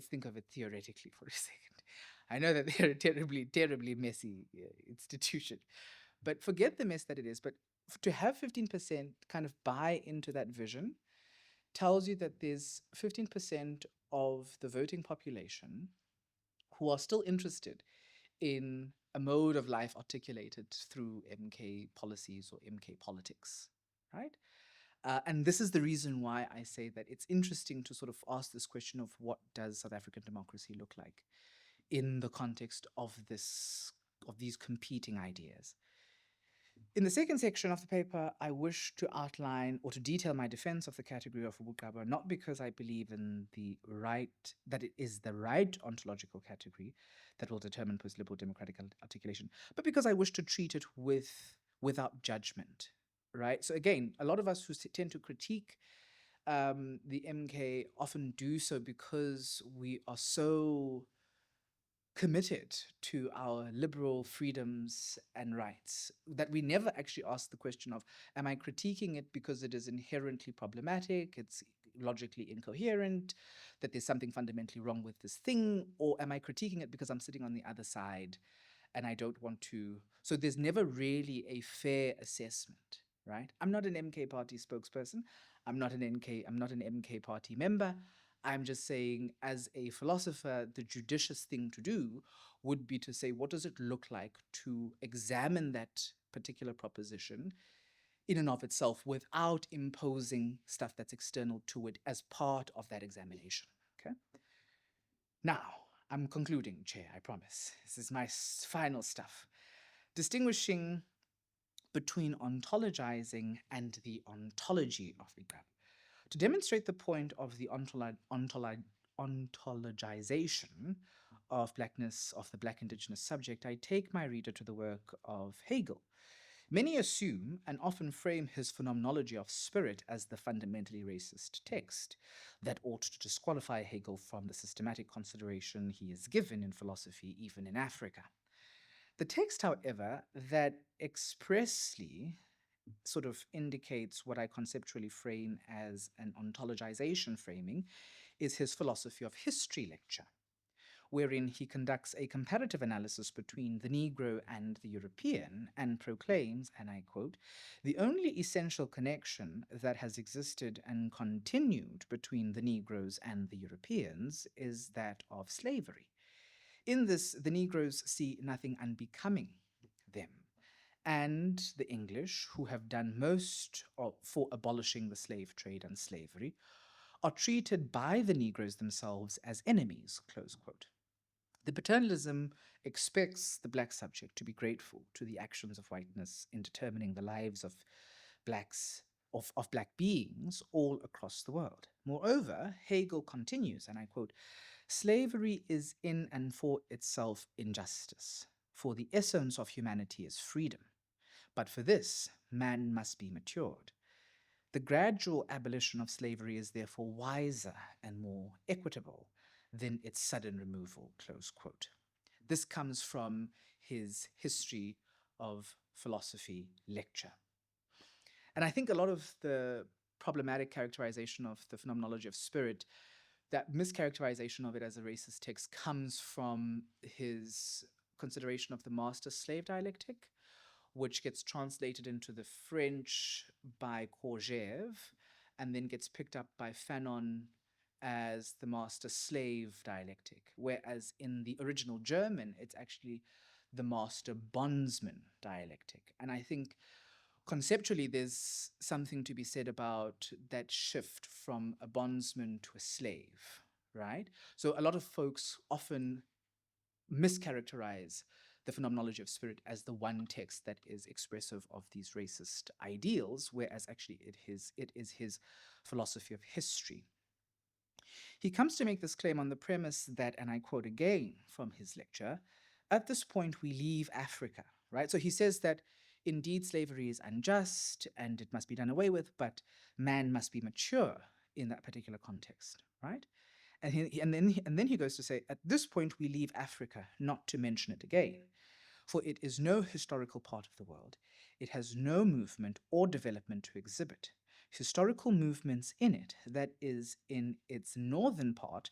think of it theoretically for a second. I know that they're a terribly, terribly messy institution, but forget the mess that it is. But to have 15% kind of buy into that vision tells you that there's 15% of the voting population who are still interested in a mode of life articulated through MK policies or MK politics, right? And this is the reason why I say that it's interesting to sort of ask this question of what does South African democracy look like in the context of these competing ideas. In the second section of the paper, I wish to outline or to detail my defense of the category of Ubuqaba, not because I believe in that it is the right ontological category that will determine post-liberal democratic articulation, but because I wish to treat it without judgment, right? So again, a lot of us who tend to critique the MK often do so because we are so committed to our liberal freedoms and rights that we never actually ask the question of, am I critiquing it because it is inherently problematic, it's logically incoherent, that there's something fundamentally wrong with this thing, or am I critiquing it because I'm sitting on the other side and I don't want to. So there's never really a fair assessment, right? I'm not an MK party spokesperson. I'm not an MK party member. I'm just saying, as a philosopher, the judicious thing to do would be to say, what does it look like to examine that particular proposition in and of itself without imposing stuff that's external to it as part of that examination, okay? Now, I'm concluding, Chair, I promise. This is my final stuff. Distinguishing between ontologizing and the ontology of Ubuqaba. To demonstrate the point of the ontologization of blackness, of the Black Indigenous subject, I take my reader to the work of Hegel. Many assume and often frame his phenomenology of spirit as the fundamentally racist text that ought to disqualify Hegel from the systematic consideration he is given in philosophy, even in Africa. The text, however, that expressly sort of indicates what I conceptually frame as an ontologization framing is his philosophy of history lecture, wherein he conducts a comparative analysis between the Negro and the European and proclaims, and I quote, the only essential connection that has existed and continued between the Negroes and the Europeans is that of slavery. In this, the Negroes see nothing unbecoming them, and the English, who have done most for abolishing the slave trade and slavery, are treated by the Negroes themselves as enemies, close quote. The paternalism expects the black subject to be grateful to the actions of whiteness in determining the lives of blacks, of black beings all across the world. Moreover, Hegel continues, and I quote, slavery is in and for itself injustice, for the essence of humanity is freedom. But for this, man must be matured. The gradual abolition of slavery is therefore wiser and more equitable than its sudden removal, close quote. This comes from his History of Philosophy lecture. And I think a lot of the problematic characterization of the phenomenology of spirit, that mischaracterization of it as a racist text, comes from his consideration of the master-slave dialectic, which gets translated into the French by Courgève and then gets picked up by Fanon as the master-slave dialectic, whereas in the original German, it's actually the master-bondsman dialectic. And I think conceptually, there's something to be said about that shift from a bondsman to a slave, right? So a lot of folks often mischaracterize the phenomenology of spirit as the one text that is expressive of these racist ideals, whereas actually it is his philosophy of history. He comes to make this claim on the premise that, and I quote again from his lecture, at this point we leave Africa, right? So he says that indeed slavery is unjust and it must be done away with, but man must be mature in that particular context, right? And then he goes to say, at this point we leave Africa, not to mention it again, for it is no historical part of the world. It has no movement or development to exhibit. Historical movements in it, that is, in its northern part,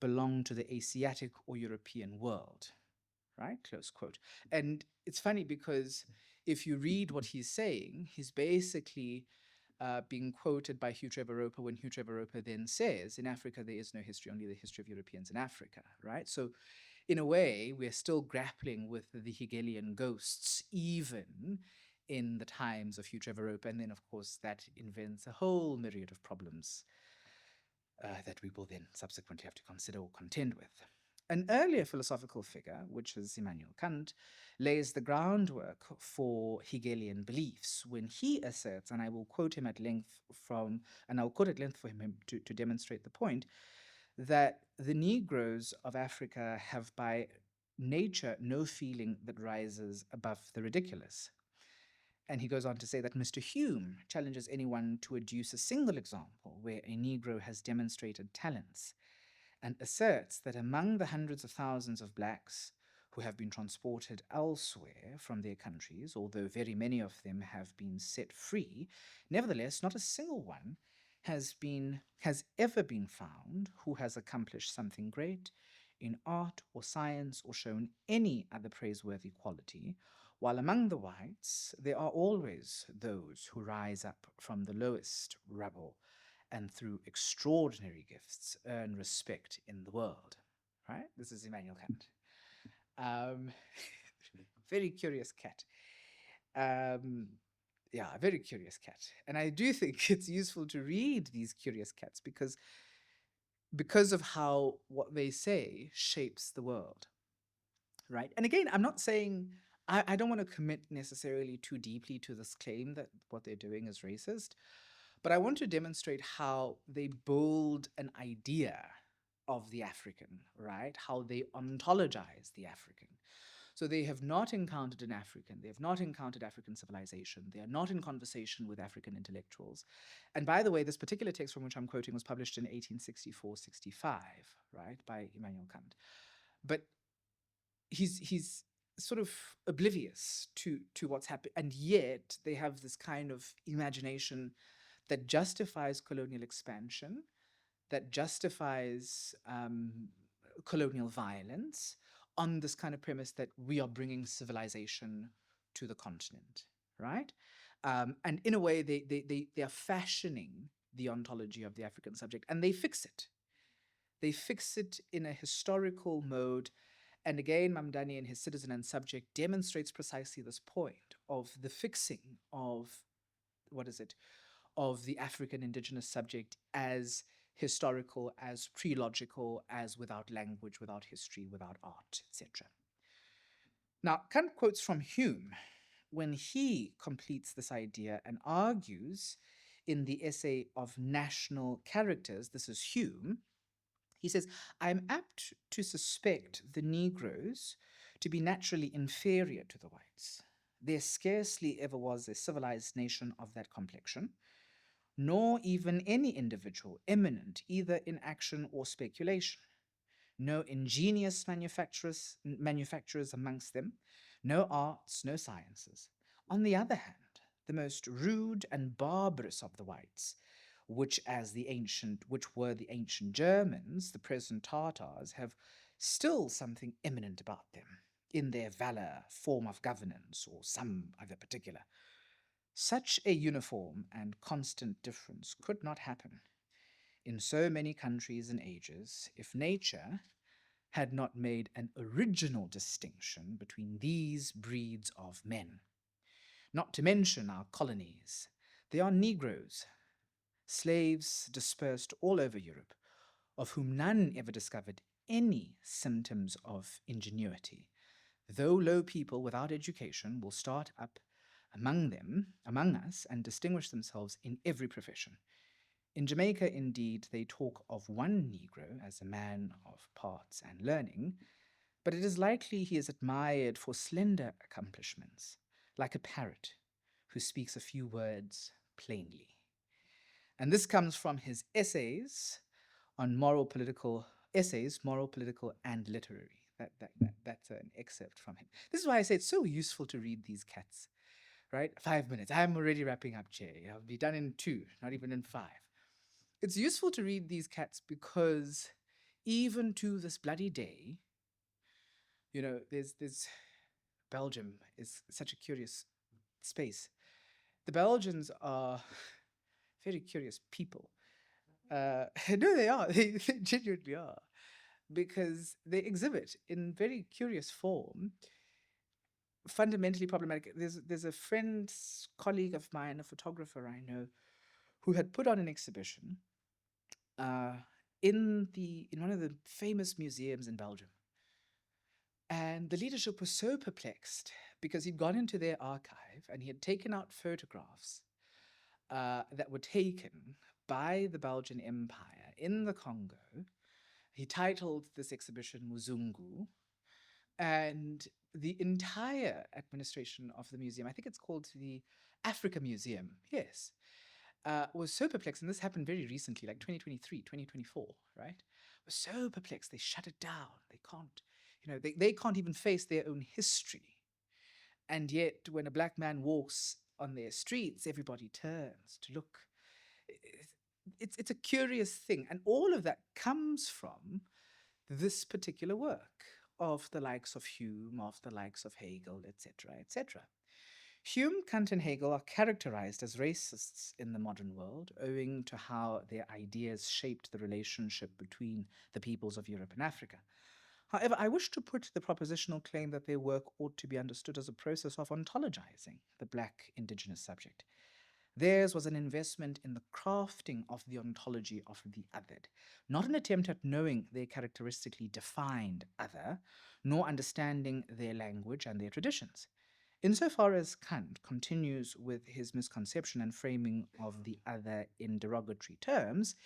belong to the Asiatic or European world, right? Close quote. And it's funny because if you read what he's saying, he's basically being quoted by Hugh Trevor Roper when Hugh Trevor Roper then says, in Africa there is no history, only the history of Europeans in Africa, right? So in a way, we're still grappling with the Hegelian ghosts, even in the times of Hugh Trevor Roper. And then, of course, that invents a whole myriad of problems that we will then subsequently have to consider or contend with. An earlier philosophical figure, which is Immanuel Kant, lays the groundwork for Hegelian beliefs when he asserts, and I will quote him at length from, and I'll quote at length for him to demonstrate the point, that the Negroes of Africa have by nature no feeling that rises above the ridiculous. And he goes on to say that Mr. Hume challenges anyone to adduce a single example where a Negro has demonstrated talents, and asserts that among the hundreds of thousands of blacks who have been transported elsewhere from their countries, although very many of them have been set free, nevertheless, not a single one has ever been found who has accomplished something great in art or science or shown any other praiseworthy quality, while among the whites there are always those who rise up from the lowest rubble and through extraordinary gifts earn respect in the world. Right? This is Immanuel Kant. Very curious cat. Yeah, a very curious cat. And I do think it's useful to read these curious cats because of how what they say shapes the world. Right? And again, I'm not saying, I don't want to commit necessarily too deeply to this claim that what they're doing is racist, but I want to demonstrate how they build an idea of the African, right? How they ontologize the African. So they have not encountered an African, they have not encountered African civilization, they are not in conversation with African intellectuals. And by the way, this particular text from which I'm quoting was published in 1864-65, right, by Immanuel Kant. But he's sort of oblivious to what's happening, and yet they have this kind of imagination that justifies colonial expansion, that justifies colonial violence on this kind of premise that we are bringing civilization to the continent, right? And in a way, they are fashioning the ontology of the African subject, and they fix it. They fix it in a historical mode. And again, Mamdani in his Citizen and Subject demonstrates precisely this point of the fixing of, of the African indigenous subject as historical, as pre-logical, as without language, without history, without art, etc. Now, Kant quotes from Hume when he completes this idea and argues in the essay of National Characters, this is Hume, he says, I am apt to suspect the Negroes to be naturally inferior to the whites. There scarcely ever was a civilized nation of that complexion, nor even any individual eminent either in action or speculation. No ingenious manufacturers amongst them, no arts, no sciences. On the other hand, the most rude and barbarous of the whites, which were the ancient Germans, the present Tartars, have still something eminent about them in their valor, form of governance, or some other particular. Such a uniform and constant difference could not happen in so many countries and ages if nature had not made an original distinction between these breeds of men. Not to mention our colonies. They are Negroes, slaves dispersed all over Europe, of whom none ever discovered any symptoms of ingenuity, though low people without education will start up among us, and distinguish themselves in every profession. In Jamaica, indeed, they talk of one Negro as a man of parts and learning, but it is likely he is admired for slender accomplishments, like a parrot who speaks a few words plainly. And this comes from his essays on moral, political, and literary. That's an excerpt from him. This is why I say it's so useful to read these cats, right? 5 minutes. I'm already wrapping up, Jay. I'll be done in 2, not even in 5. It's useful to read these cats because even to this bloody day, there's Belgium is such a curious space. The Belgians are very curious people. No, they are. They genuinely are. Because they exhibit in very curious form fundamentally problematic. There's a friend, colleague of mine, a photographer I know, who had put on an exhibition in one of the famous museums in Belgium. And the leadership was so perplexed because he'd gone into their archive and he had taken out photographs that were taken by the Belgian Empire in the Congo. He titled this exhibition Muzungu, and the entire administration of the museum, I think it's called the Africa Museum, yes, was so perplexed, and this happened very recently, like 2023, 2024, right? Was so perplexed, they shut it down. They can't, they can't even face their own history. And yet, when a black man walks on their streets, everybody turns to look. It's a curious thing. And all of that comes from this particular work of the likes of Hume, of the likes of Hegel, etc., etc. Hume, Kant, and Hegel are characterized as racists in the modern world, owing to how their ideas shaped the relationship between the peoples of Europe and Africa. However, I wish to put the propositional claim that their work ought to be understood as a process of ontologizing the black indigenous subject. Theirs was an investment in the crafting of the ontology of the othered, not an attempt at knowing their characteristically defined other, nor understanding their language and their traditions. Insofar as Kant continues with his misconception and framing of the other in derogatory terms,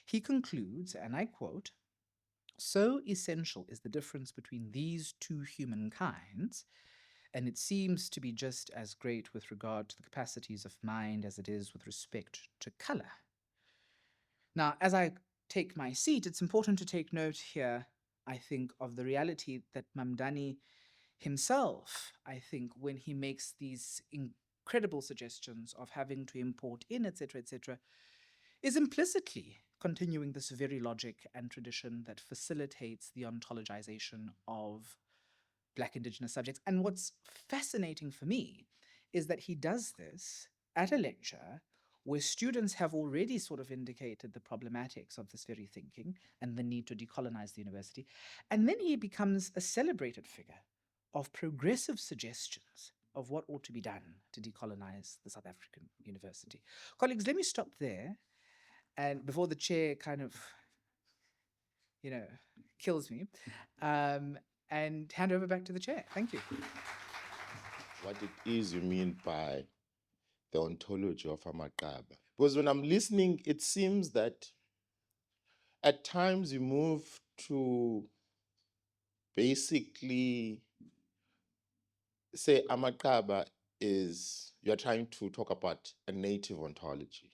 he concludes, and I quote, "So essential is the difference between these two human kinds, and it seems to be just as great with regard to the capacities of mind as it is with respect to color." Now, as I take my seat, it's important to take note here, I think, of the reality that Mamdani himself, I think, when he makes these incredible suggestions of having to import in, etc., is implicitly continuing this very logic and tradition that facilitates the ontologization of Black Indigenous subjects. And what's fascinating for me is that he does this at a lecture where students have already sort of indicated the problematics of this very thinking and the need to decolonize the university. And then he becomes a celebrated figure of progressive suggestions of what ought to be done to decolonize the South African university. Colleagues, let me stop there. And before the chair kind of, kills me, and hand over back to the chair. Thank you. What it is you mean by the ontology of Ubuqaba. Because when I'm listening, it seems that at times you move to basically say Ubuqaba is, you're trying to talk about a native ontology.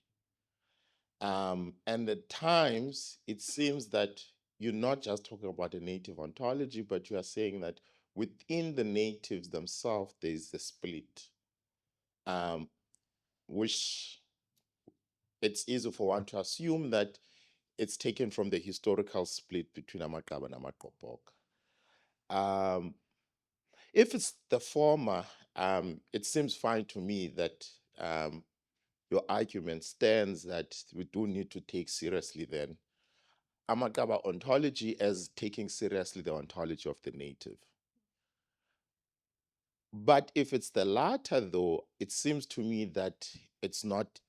And at times, it seems that you're not just talking about a native ontology, but you are saying that within the natives themselves, there is a split, which it's easy for one to assume that it's taken from the historical split between Amaqaba and Amaqopok. If it's the former, it seems fine to me that your argument stands that we do need to take seriously then Amaqaba ontology as taking seriously the ontology of the native. But if it's the latter, though, it seems to me that it's not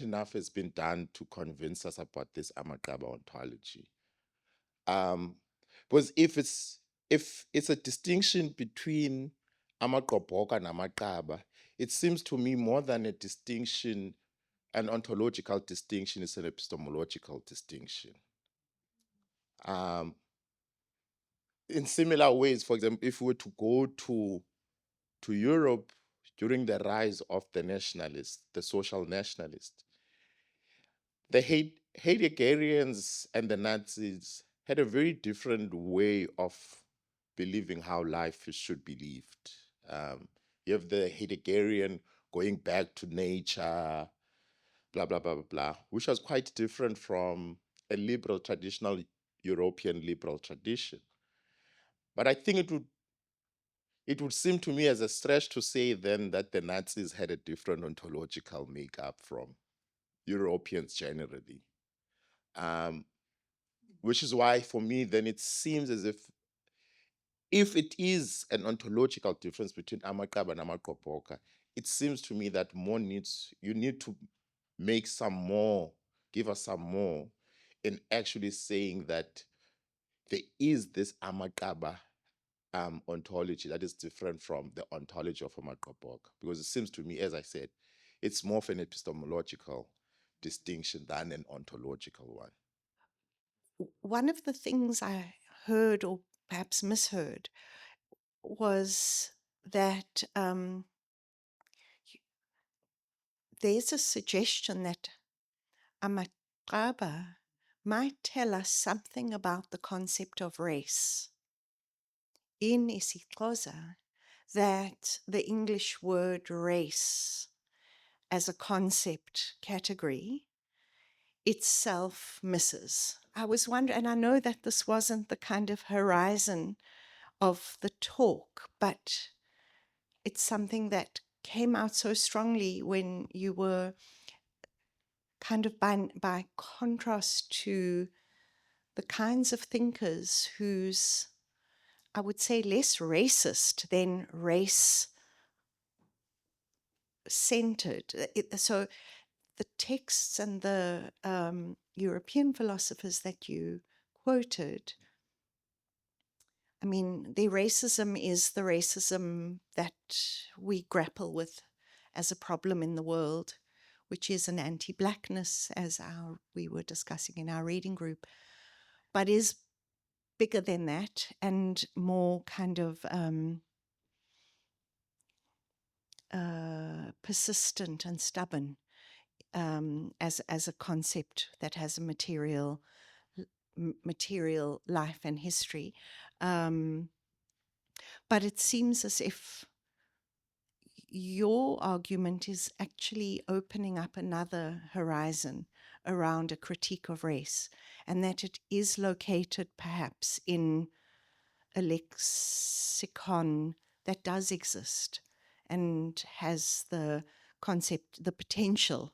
enough has been done to convince us about this Amaqaba ontology. Because if it's a distinction between Amaqoboka and Amaqaba, it seems to me more than a distinction, an ontological distinction is an epistemological distinction. In similar ways, for example, if we were to go to Europe during the rise of the nationalists, the social nationalists, the Heideggerians and the Nazis had a very different way of believing how life should be lived. You have the Heideggerian going back to nature, blah, blah, blah, blah, blah, which was quite different from a liberal, traditional European liberal tradition. But I think it would seem to me as a stretch to say then that the Nazis had a different ontological makeup from Europeans generally. Which is why for me, then it seems as if it is an ontological difference between Amaqaba and Amaqoboka, it seems to me that you need to make some more, give us some more in actually saying that there is this Amaqaba ontology that is different from the ontology of Amaqoboka. Because it seems to me, as I said, it's more of an epistemological distinction than an ontological one. One of the things I heard or perhaps misheard was that there's a suggestion that Amaqaba might tell us something about the concept of race. In isiXhosa, that the English word race as a concept category itself misses. I was wondering, and I know that this wasn't the kind of horizon of the talk, but it's something that came out so strongly when you were kind of by contrast to the kinds of thinkers whose, I would say, less racist than race centered. So the texts and the European philosophers that you quoted, I mean, their racism is the racism that we grapple with as a problem in the world, which is an anti-Blackness, as we were discussing in our reading group, but is bigger than that and more kind of persistent and stubborn as a concept that has a material life and history. But it seems as if your argument is actually opening up another horizon around a critique of race, and that it is located perhaps in a lexicon that does exist and has the potential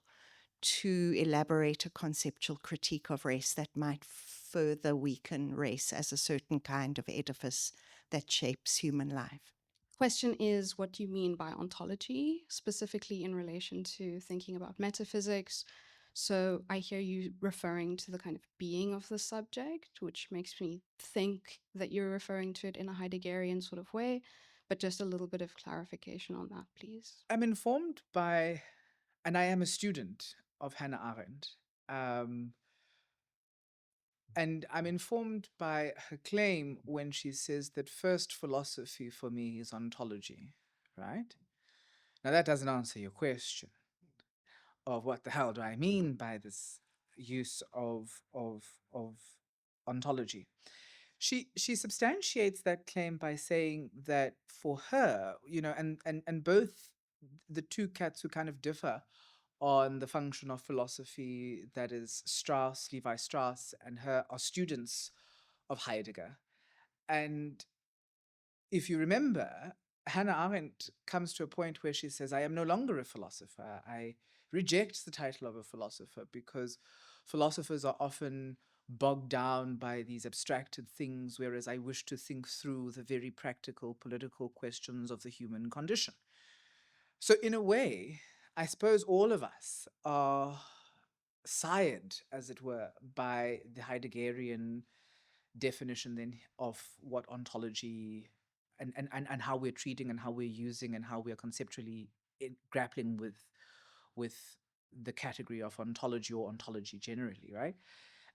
to elaborate a conceptual critique of race that might further weaken race as a certain kind of edifice that shapes human life. Question is, what do you mean by ontology, specifically in relation to thinking about metaphysics? So I hear you referring to the kind of being of the subject, which makes me think that you're referring to it in a Heideggerian sort of way, but just a little bit of clarification on that, please. I'm informed by, and I am a student of Hannah Arendt, and I'm informed by her claim when she says that first philosophy for me is ontology, right? Now that doesn't answer your question of what the hell do I mean by this use of ontology. She substantiates that claim by saying that for her, and both the two cats who kind of differ on the function of philosophy, that is Levi Strauss, and her, are students of Heidegger. And if you remember, Hannah Arendt comes to a point where she says, I am no longer a philosopher. I reject the title of a philosopher because philosophers are often bogged down by these abstracted things, whereas I wish to think through the very practical political questions of the human condition. So, in a way, I suppose all of us are sired, as it were, by the Heideggerian definition then of what ontology and how we're treating and how we're using and how we're conceptually grappling with the category of ontology or ontology generally, right?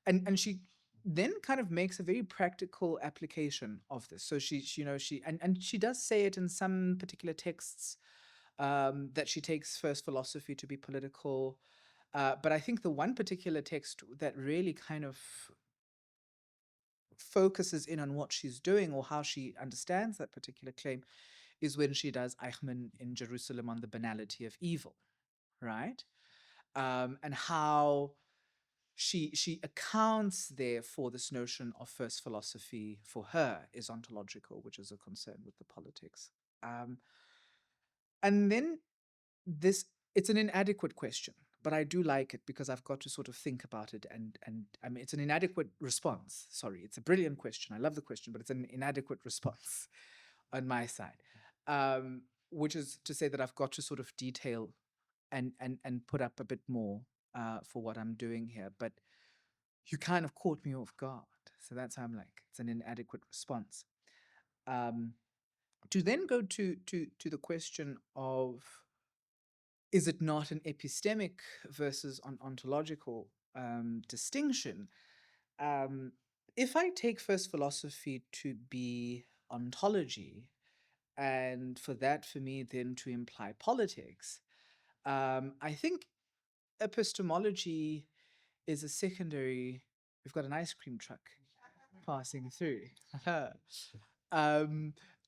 And she then kind of makes a very practical application of this. So and she does say it in some particular texts, that she takes first philosophy to be political. But I think the one particular text that really kind of focuses in on what she's doing or how she understands that particular claim is when she does Eichmann in Jerusalem on the banality of evil, right? And how she accounts there for this notion of first philosophy for her is ontological, which is a concern with the politics. And then it's an inadequate question, but I do like it because I've got to sort of think about it, and I mean, it's an inadequate response. Sorry, it's a brilliant question. I love the question, but it's an inadequate response on my side, which is to say that I've got to sort of detail and put up a bit more for what I'm doing here. But you kind of caught me off guard, so that's how I'm like, it's an inadequate response. To then go to the question of, is it not an epistemic versus an ontological distinction? If I take first philosophy to be ontology, and for that for me then to imply politics, I think epistemology is a secondary. We've got an ice cream truck passing through.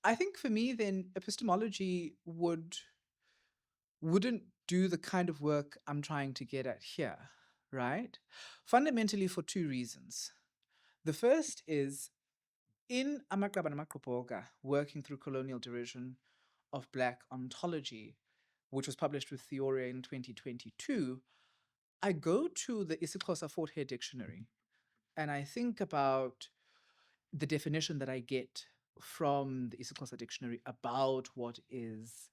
I think for me then epistemology wouldn't do the kind of work I'm trying to get at here, right? Fundamentally for two reasons. The first is, in Ubuqaba and Makropoga, working through colonial derision of Black ontology, which was published with Theoria in 2022, I go to the isiXhosa Fort Hare Dictionary and I think about the definition that I get from the isiXhosa dictionary about what is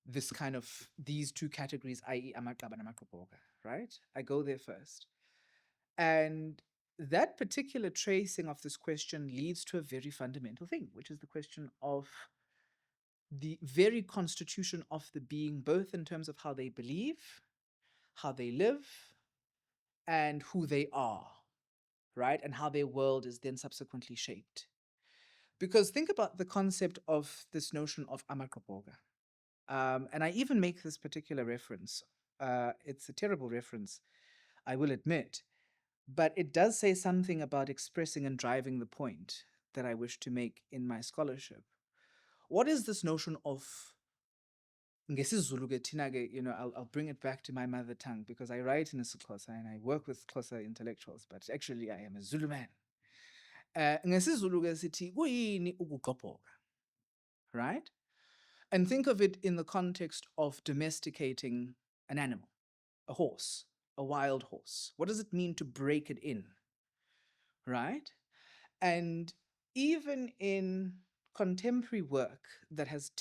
this kind of these two categories, i.e. Amaqaba and Makropoga, right? I go there first. And that particular tracing of this question leads to a very fundamental thing, which is the question of the very constitution of the being, both in terms of how they believe, how they live, and who they are, right? And how their world is then subsequently shaped. Because think about the concept of this notion of Amakropoga. And I even make this particular reference. It's a terrible reference, I will admit, but it does say something about expressing and driving the point that I wish to make in my scholarship. What is this notion of ngesiZulu ke thina ke, I'll bring it back to my mother tongue because I write in isiXhosa and I work with Xhosa intellectuals, but actually I am a Zulu man. NgesiZulu ke sithi kuyini ukuqophoka, right? And think of it in the context of domesticating an animal, a horse, a wild horse. What does it mean to break it in, right? And even in contemporary work that has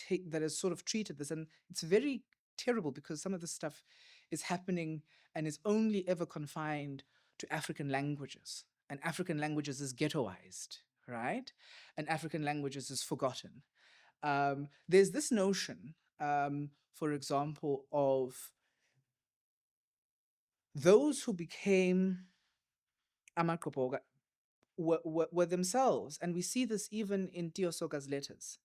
sort of treated this, and it's very terrible because some of this stuff is happening and is only ever confined to African languages, and African languages is ghettoized, right? And African languages is forgotten. There's this notion, for example, of those who became Amakropoga were themselves, and we see this even in Tiosoka's letters.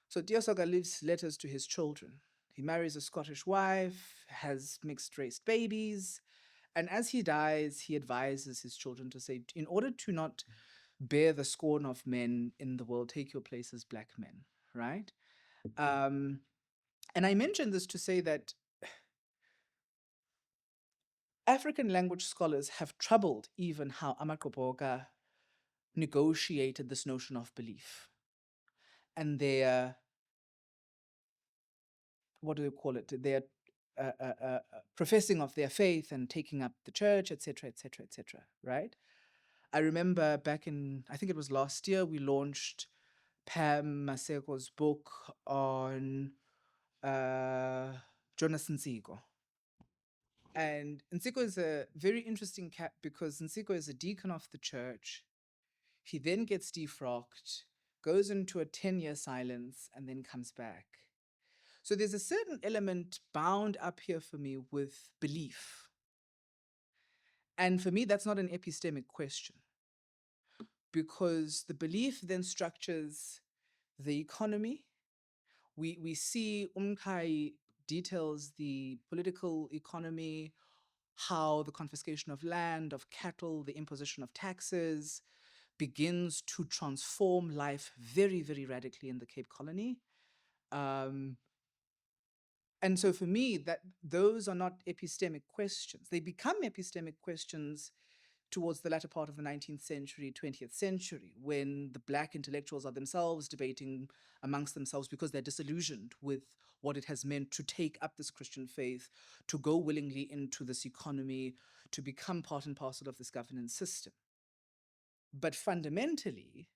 So Tiosoka leaves letters to his children. He marries a Scottish wife, has mixed-race babies, And as he dies, he advises his children to say, in order to not bear the scorn of men in the world, take your place as black men, right? And I mention this to say that African language scholars have troubled even how Amaqoboga negotiated this notion of belief and their, what do they call it? Their professing of their faith and taking up the church, etc., etc., etc., right? I remember back in, I think it was last year, we launched Pam Maseko's book on Jonas Nsiko. And Nsiko is a very interesting cat because Nsiko is a deacon of the church. He then gets defrocked, goes into a 10-year silence, and then comes back. So there's a certain element bound up here for me with belief. And for me, that's not an epistemic question, because the belief then structures the economy. We see Umkai details the political economy, how the confiscation of land, of cattle, the imposition of taxes begins to transform life very, very radically in the Cape Colony. And so for me, that those are not epistemic questions. They become epistemic questions towards the latter part of the 19th century, 20th century, when the black intellectuals are themselves debating amongst themselves because they're disillusioned with what it has meant to take up this Christian faith, to go willingly into this economy, to become part and parcel of this governance system. But fundamentally,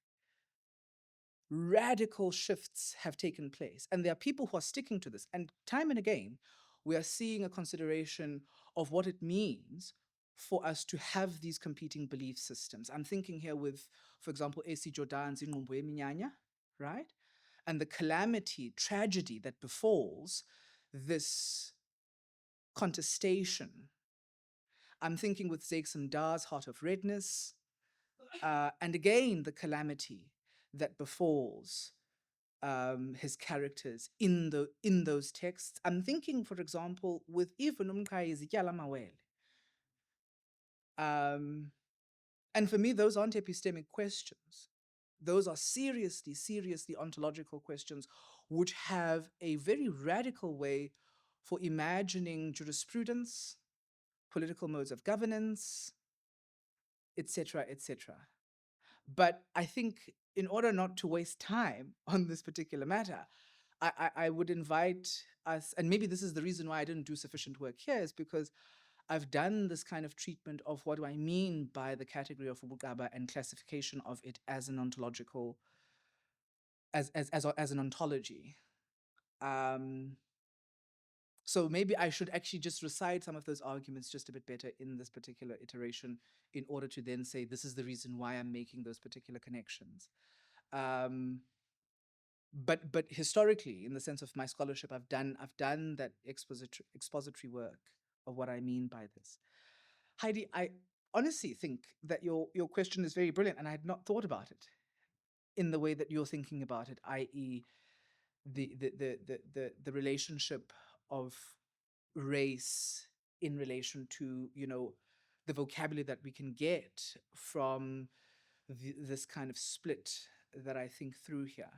radical shifts have taken place. And there are people who are sticking to this. And time and again, we are seeing a consideration of what it means for us to have these competing belief systems. I'm thinking here with, for example, A.C. Jordan's Ingqumbo Yeminyanya, right? And the calamity, tragedy that befalls this contestation. I'm thinking with Zekson Dar's Heart of Redness, and again, the calamity that befalls his characters in those texts. I'm thinking, for example, with even Umkai Zikyala Mawele. And for me, those aren't epistemic questions. Those are seriously, seriously ontological questions, which have a very radical way for imagining jurisprudence, political modes of governance, etc., etc. But I think in order not to waste time on this particular matter, I would invite us, and maybe this is the reason why I didn't do sufficient work here, is because I've done this kind of treatment of what do I mean by the category of Ubuqaba and classification of it as an ontological, as an ontology. So maybe I should actually just recite some of those arguments just a bit better in this particular iteration in order to then say this is the reason why I'm making those particular connections. But historically, in the sense of my scholarship, I've done that expository work of what I mean by this. Heidi, I honestly think that your question is very brilliant, and I had not thought about it in the way that you're thinking about it, i.e., the relationship of race in relation to the vocabulary that we can get from this kind of split that I think through here.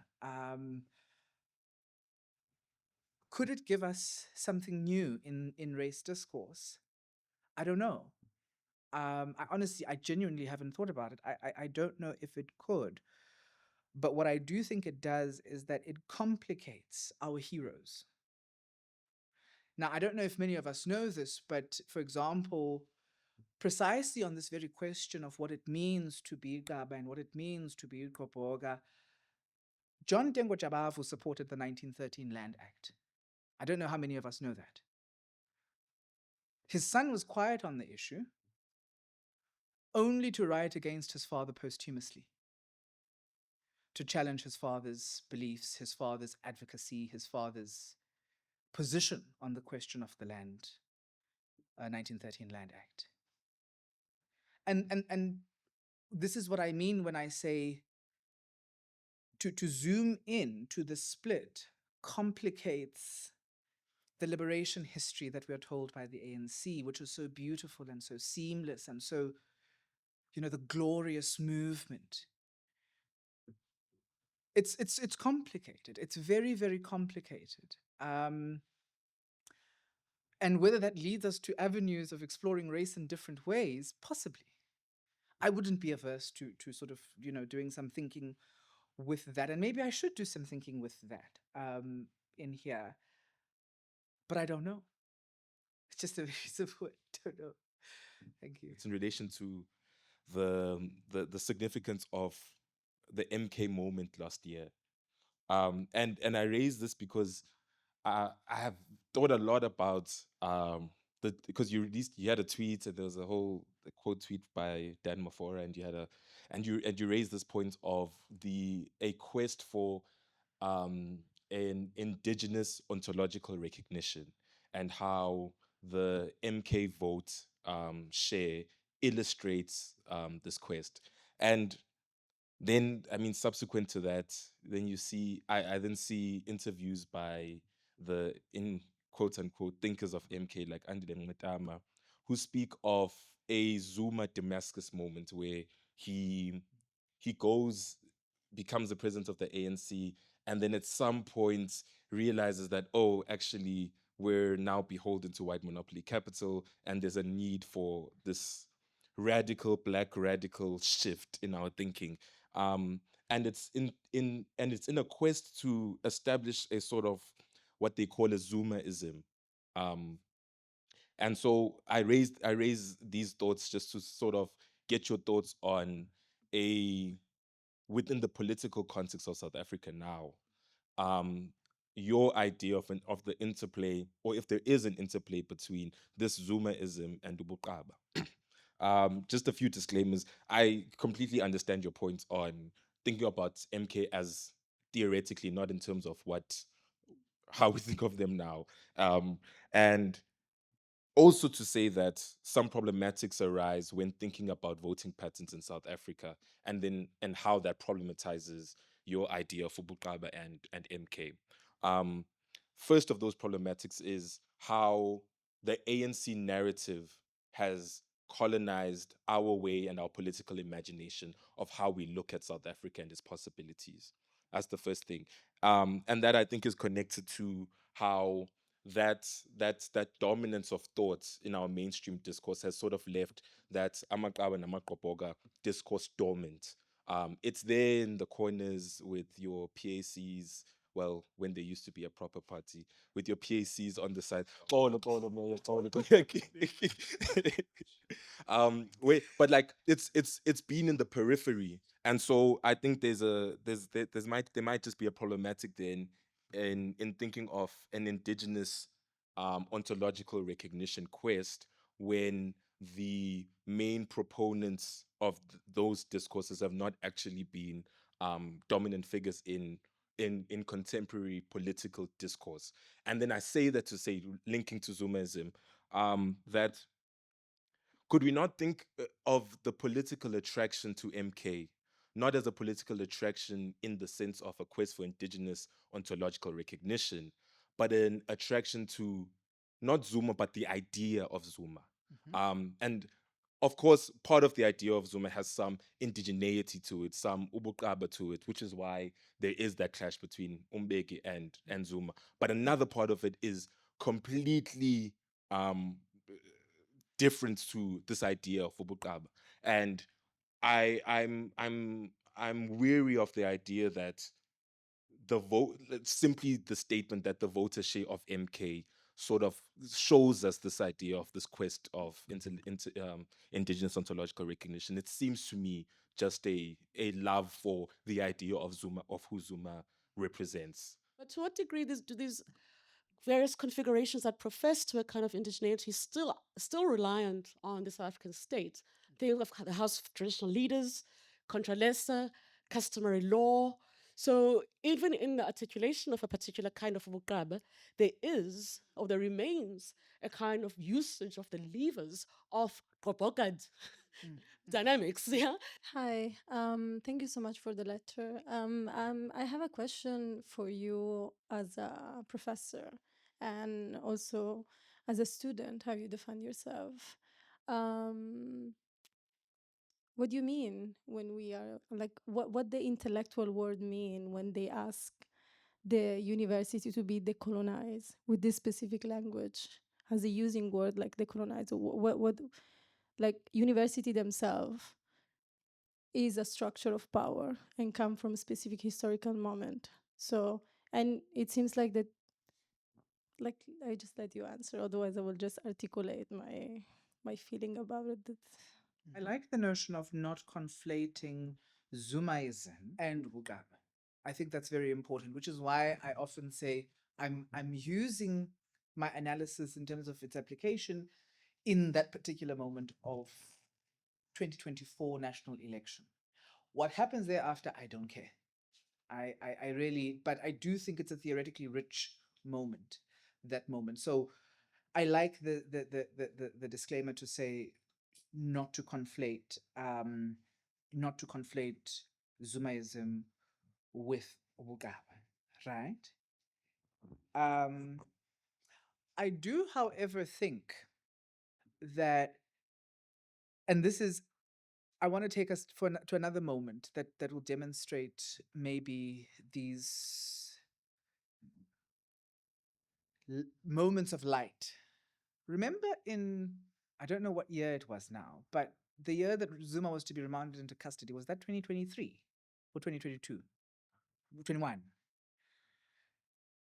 Could it give us something new in race discourse? I don't know. I genuinely haven't thought about it. I don't know if it could. But what I do think it does is that it complicates our heroes. Now, I don't know if many of us know this, but for example, precisely on this very question of what it means to be Gaba and what it means to be Kopoga, John Dengo Jabavu supported the 1913 Land Act. I don't know how many of us know that. His son was quiet on the issue, only to write against his father posthumously, to challenge his father's beliefs, his father's advocacy, his father's position on the question of the 1913 Land Act. And this is what I mean when I say to zoom in to the split complicates the liberation history that we are told by the ANC, which was so beautiful and so seamless and so, the glorious movement. It's complicated. It's very, very complicated. And whether that leads us to avenues of exploring race in different ways, possibly. I wouldn't be averse to sort of, doing some thinking with that. And maybe I should do some thinking with that in here. But I don't know. It's just a very simple, I don't know. Thank you. It's in relation to the significance of the MK moment last year. And I raise this because I have thought a lot about because you had a tweet, and there was a quote tweet by Dan Mafora, and you raised this point of a quest for an indigenous ontological recognition, and how the MK vote share illustrates this quest. And then, I mean, subsequent to that, then I then see interviews by the, in quote unquote, thinkers of MK, like Andile Mngxitama, who speak of a Zuma Damascus moment where he becomes the president of the ANC, and then at some point realizes that, oh, actually, we're now beholden to white monopoly capital, and there's a need for this black radical shift in our thinking. And it's in a quest to establish a sort of what they call a Zumaism. And so I raise these thoughts just to sort of get your thoughts on within the political context of South Africa now, your idea of the interplay, or if there is an interplay between this Zumaism and Ubuqaba. Just a few disclaimers. I completely understand your point on thinking about MK as theoretically, not in terms of how we think of them now. And also to say that some problematics arise when thinking about voting patterns in South Africa, and how that problematizes your idea of Ubuqaba and MK. First of those problematics is how the ANC narrative has colonized our way and our political imagination of how we look at South Africa and its possibilities. That's the first thing. And that, I think, is connected to how that dominance of thought in our mainstream discourse has sort of left that Amaqaba and Amaqoboga discourse dormant. It's there in the corners with your PACs, well, when they used to be a proper party, with your PACs on the side. Oh, no, oh, no, no, oh, no, but like it's been in the periphery, and so I think there might just be a problematic then in thinking of an indigenous ontological recognition quest, when the main proponents of those discourses have not actually been dominant figures in contemporary political discourse. And then I say that to say, linking to Zumaism, that could we not think of the political attraction to MK not as a political attraction in the sense of a quest for indigenous ontological recognition, but an attraction to not Zuma, but the idea of Zuma? And of course, part of the idea of Zuma has some indigeneity to it, some Ubuqaba to it, which is why there is that clash between Umbeki and Zuma. But another part of it is completely different to this idea of Ubuqaba. And I'm weary of the idea that the vote, simply the statement that the voter share of MK sort of shows us this idea of this quest of indigenous ontological recognition. It seems to me just a love for the idea of Zuma, of who Zuma represents. But to what degree do these various configurations that profess to a kind of indigeneity still reliant on the South African state? Think of the House of Traditional Leaders, Contra Lesser, customary law. So even in the articulation of a particular kind of Ubuqaba, there is, or there remains, a kind of usage of the levers of propaganda dynamics. Yeah. Hi, thank you so much for the letter. I have a question for you as a professor and also as a student, how you define yourself. What do you mean when we are like what the intellectual world mean when they ask the university to be decolonized with this specific language as a using word like decolonize? What like university themselves is a structure of power and come from a specific historical moment. So, and it seems like that, like I just let you answer, otherwise I will just articulate my feeling about it. I like the notion of not conflating Zumaism and Ubuqaba. I think that's very important, which is why I often say I'm using my analysis in terms of its application in that particular moment of 2024 national election. What happens thereafter, I don't care. I really, but I do think it's a theoretically rich moment, that moment. So I like the disclaimer to say not to conflate Zumaism with Ubuqaba, right? I do, however, think that, and this is, I want to take us to another moment that will demonstrate maybe these moments of light. Remember I don't know what year it was now, but the year that Zuma was to be remanded into custody, was that 2023 or 2022? 21.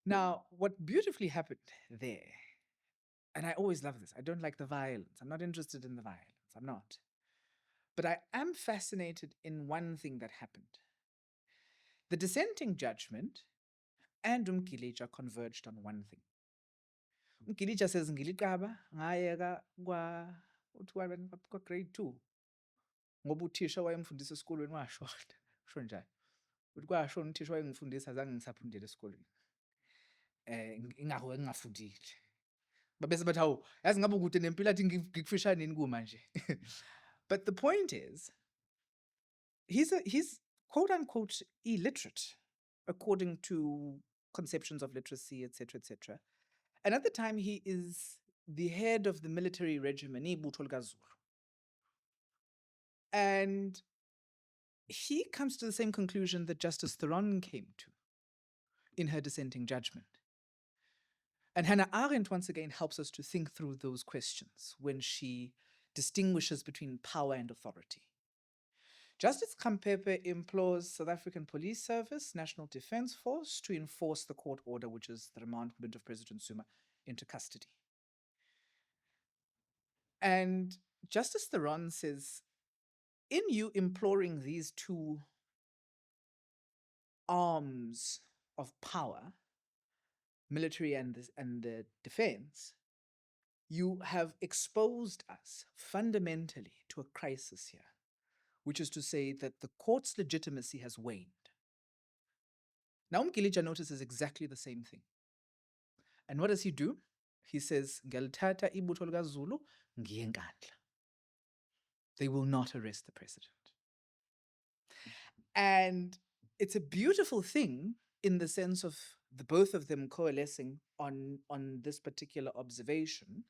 Now, what beautifully happened there, and I always love this, I don't like the violence. I'm not interested in the violence. I'm not. But I am fascinated in one thing that happened. The dissenting judgment and Umgilija converged on one thing. Umgilija says, Ngiliqaba, ngayeka grade 2. Ngoba uthisha wayemfundisa esikolweni washoda. Kusho njalo. Uthi kwashona uthisha wayengifundisa azange ngisaphindele esikolweni. Ingakho ngingafundile. Babese bathi hawu, yazi ngabe ukude nempilo athi ngikufishaneni kuma nje. But the point is, he's quote unquote illiterate according to conceptions of literacy, etc., etc. And at the time, he is the head of the military regimen, Ibutho. And he comes to the same conclusion that Justice Theron came to in her dissenting judgment. And Hannah Arendt, once again, helps us to think through those questions when she distinguishes between power and authority. Justice Kampepe implores South African Police Service, National Defence Force to enforce the court order, which is the remandment of President Zuma into custody. And Justice Theron says, in you imploring these two arms of power, military and the defense, you have exposed us fundamentally to a crisis here, which is to say that the court's legitimacy has waned. Now Mgilija notices exactly the same thing. And what does he do? He says, Ngeltata ibutho likaZulu ngiye enkandla. They will not arrest the president. And it's a beautiful thing in the sense of the both of them coalescing on this particular observation,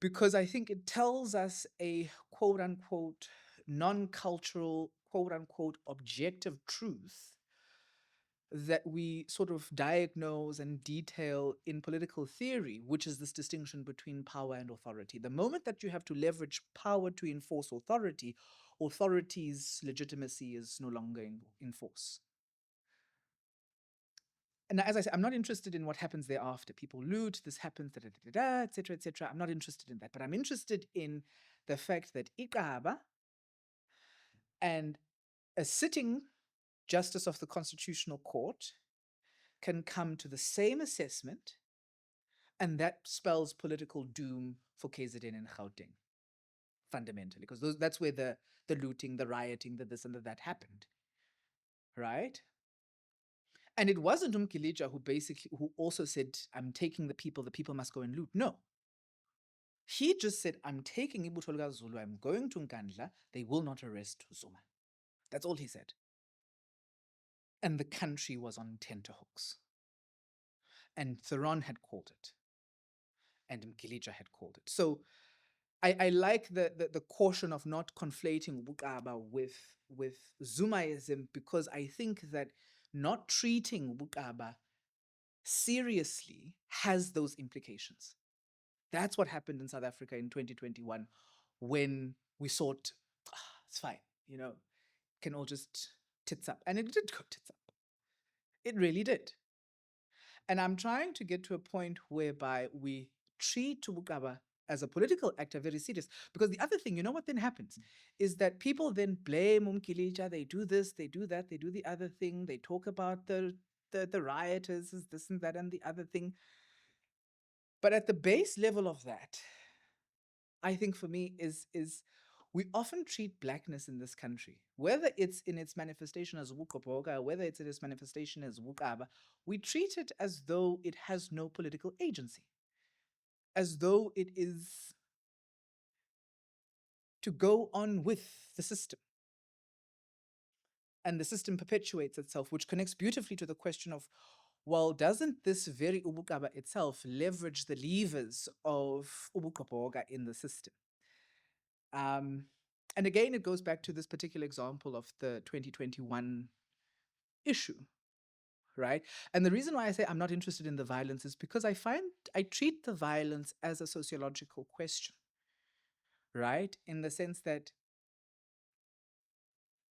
because I think it tells us a quote unquote non-cultural, quote unquote objective truth that we sort of diagnose and detail in political theory, which is this distinction between power and authority. The moment that you have to leverage power to enforce authority, authority's legitimacy is no longer in force. And as I said, I'm not interested in what happens thereafter. People loot, this happens, etc., etc. I'm not interested in that. But I'm interested in the fact that Ubuqaba and a sitting justice of the Constitutional Court can come to the same assessment, and that spells political doom for KZN and Gauteng, fundamentally, because that's where the looting, the rioting, the this and the that happened, right? And it wasn't Umgilija who also said, I'm taking the people must go and loot. No. He just said, I'm taking Ibutho likaZulu, I'm going to Nkandla, they will not arrest Zuma. That's all he said. And the country was on tenterhooks. and Theron had called it, and Mkilija had called it. So I like the caution of not conflating Ubuqaba with Zumaism, because I think that not treating Ubuqaba seriously has those implications. That's what happened in South Africa in 2021 when we thought, it's fine, can all just tits up. And it did go tits up. It really did. And I'm trying to get to a point whereby we treat Ubukaba as a political actor very serious. Because the other thing, you know what then happens, is that people then blame Umkilija, they do this, they do that, they do the other thing, they talk about the rioters, this and that and the other thing. But at the base level of that, I think for me is we often treat blackness in this country, whether it's in its manifestation as Ubuqaba, whether it's in its manifestation as Ubuqaba, we treat it as though it has no political agency, as though it is to go on with the system. And the system perpetuates itself, which connects beautifully to the question of, well, doesn't this very Ubuqaba itself leverage the levers of Ubuqaba in the system? And again, it goes back to this particular example of the 2021 issue, right? And the reason why I say I'm not interested in the violence is because I treat the violence as a sociological question, right? In the sense that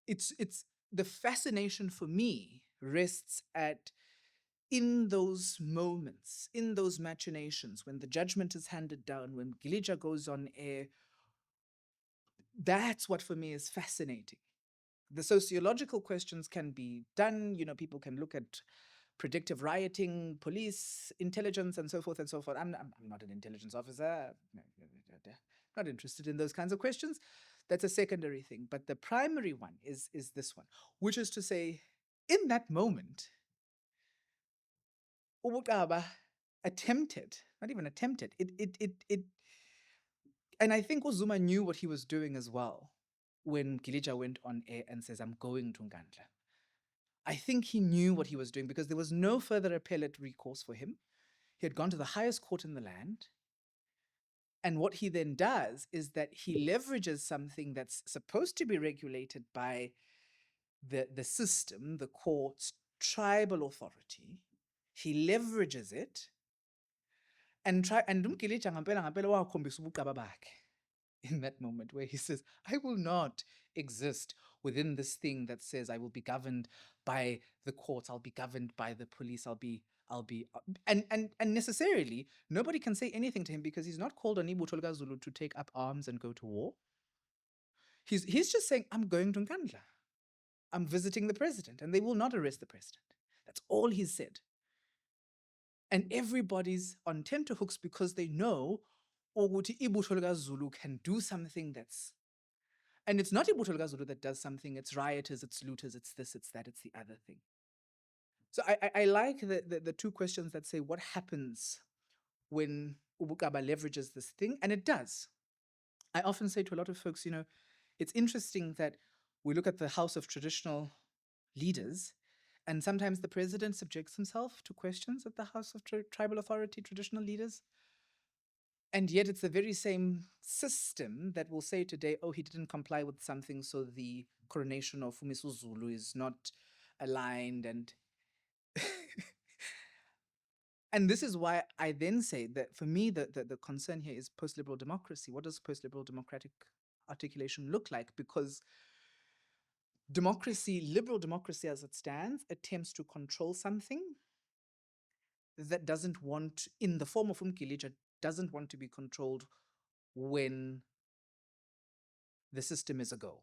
it's the fascination for me rests at in those moments, in those machinations, when the judgment is handed down, when Gilija goes on air. That's what for me is fascinating. The sociological questions can be done. People can look at predictive rioting, police, intelligence, and so forth and so forth. I'm not an intelligence officer. Not interested in those kinds of questions. That's a secondary thing. But the primary one is this one, which is to say, in that moment, Ubuqaba attempted, not even attempted, it and I think Uzuma knew what he was doing as well when Gilija went on air and says, I'm going to Ngandla. I think he knew what he was doing because there was no further appellate recourse for him. He had gone to the highest court in the land. And what he then does is that he leverages something that's supposed to be regulated by the system, the courts, tribal authority. He leverages it and Umkilija ngampela wakhombisa ubuqaba bakhe in that moment where he says, I will not exist within this thing that says I will be governed by the courts, I'll be governed by the police, and necessarily nobody can say anything to him because he's not called on Zulu to take up arms and go to war. He's just saying, I'm going to Nkandla. I'm visiting the president, and they will not arrest the president. That's all he's said. And everybody's on tenterhooks because they know ukuthi Zulu can do something that's... And it's not Zulu that does something, it's rioters, it's looters, it's this, it's that, it's the other thing. So I like the two questions that say what happens when Ubuqaba leverages this thing, and it does. I often say to a lot of folks, it's interesting that we look at the House of Traditional Leaders, and sometimes the president subjects himself to questions at the House of Tribal Authority Traditional Leaders. And yet it's the very same system that will say today, oh, he didn't comply with something, so the coronation of Umisu Zulu is not aligned. And this is why I then say that for me, the concern here is post-liberal democracy. What does post-liberal democratic articulation look like? Because liberal democracy as it stands, attempts to control something that doesn't want, in the form of Umkilija, doesn't want to be controlled when the system is a go.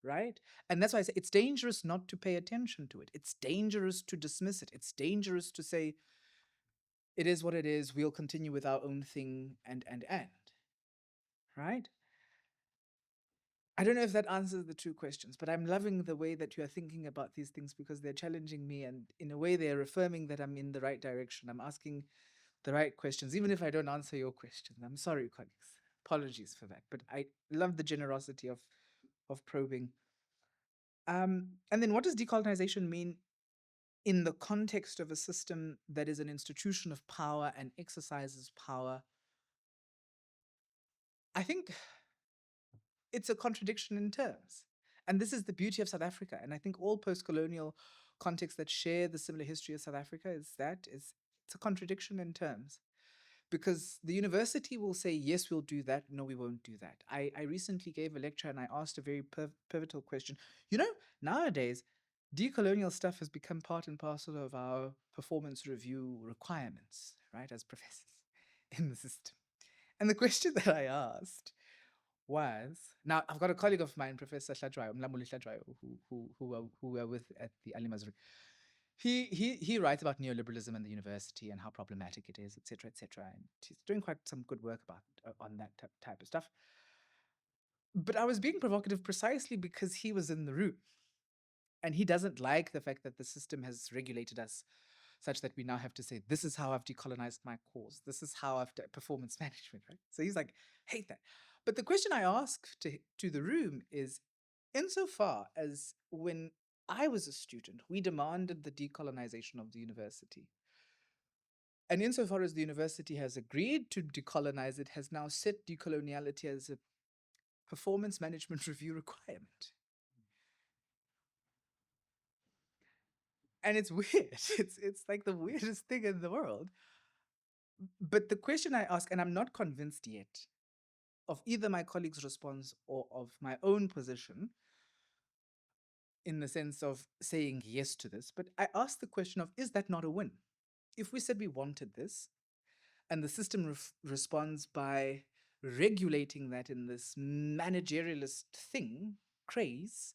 Right? And that's why I say it's dangerous not to pay attention to it. It's dangerous to dismiss it. It's dangerous to say, it is what it is, we'll continue with our own thing and. Right? I don't know if that answers the two questions, but I'm loving the way that you are thinking about these things because they're challenging me and in a way they're affirming that I'm in the right direction. I'm asking the right questions, even if I don't answer your question. I'm sorry, colleagues. Apologies for that. But I love the generosity of probing. And then what does decolonization mean in the context of a system that is an institution of power and exercises power, I think it's a contradiction in terms. And this is the beauty of South Africa. And I think all post-colonial contexts that share the similar history of South Africa is it's a contradiction in terms. Because the university will say, yes, we'll do that. No, we won't do that. I recently gave a lecture and I asked a very pivotal question. Nowadays, decolonial stuff has become part and parcel of our performance review requirements, right, as professors in the system. And the question that I asked was, now I've got a colleague of mine, Professor Hladwayo, Mlamuli Hladwayo, who are with at the Ali Mazrui. He writes about neoliberalism in the university and how problematic it is, etc., etc. And he's doing quite some good work about on that type of stuff. But I was being provocative precisely because he was in the room, and he doesn't like the fact that the system has regulated us such that we now have to say, this is how I've decolonized my cause. This is how I've done performance management, right? So he's like, hate that. But the question I ask to the room is, insofar as when I was a student, we demanded the decolonization of the university. And insofar as the university has agreed to decolonize, it has now set decoloniality as a performance management review requirement. And it's weird. It's like the weirdest thing in the world. But the question I ask, and I'm not convinced yet of either my colleague's response or of my own position in the sense of saying yes to this, but I ask the question of, is that not a win? If we said we wanted this, and the system responds by regulating that in this managerialist thing, craze,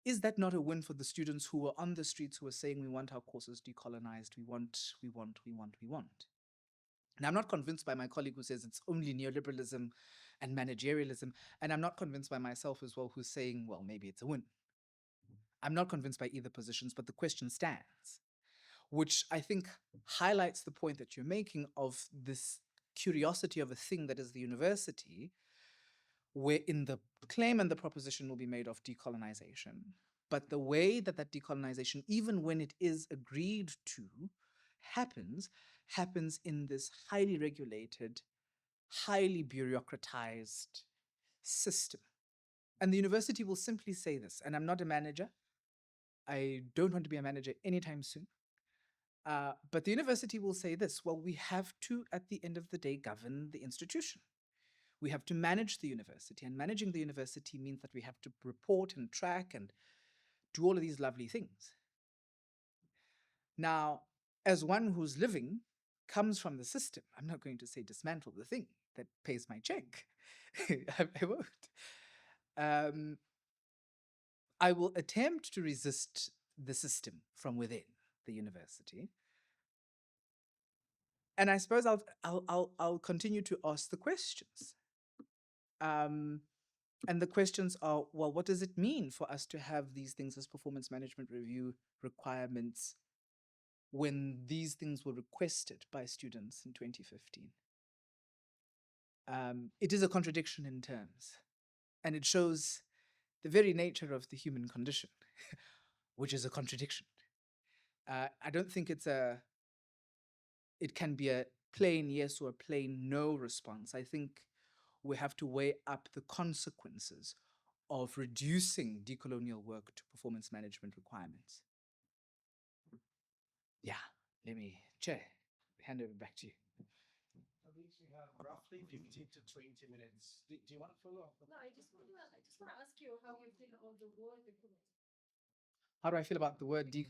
is that not a win for the students who were on the streets who were saying, we want our courses decolonized, we want. Now, I'm not convinced by my colleague who says it's only neoliberalism and managerialism, and I'm not convinced by myself as well who's saying, well, maybe it's a win. I'm not convinced by either positions, but the question stands, which I think highlights the point that you're making of this curiosity of a thing that is the university, where in the claim and the proposition will be made of decolonization. But the way that that decolonization, even when it is agreed to, happens in this highly regulated, highly bureaucratized system. And the university will simply say this, and I'm not a manager. I don't want to be a manager anytime soon. But the university will say this, well, we have to, at the end of the day, govern the institution. We have to manage the university, and managing the university means that we have to report and track and do all of these lovely things. Now, as one who's living comes from the system, I'm not going to say dismantle the thing that pays my check. I won't. I will attempt to resist the system from within the university. And I suppose I'll continue to ask the questions. And the questions are, well, what does it mean for us to have these things as performance management review requirements when these things were requested by students in 2015? It is a contradiction in terms, and it shows the very nature of the human condition, which is a contradiction. I don't think it can be a plain yes or a plain no response. I think we have to weigh up the consequences of reducing decolonial work to performance management requirements. Yeah, let me, Chair, hand over back to you. We have roughly 15 to 20 minutes. Do you want to follow up? No, I just want to ask you how you feel about the word. How do I feel about the word We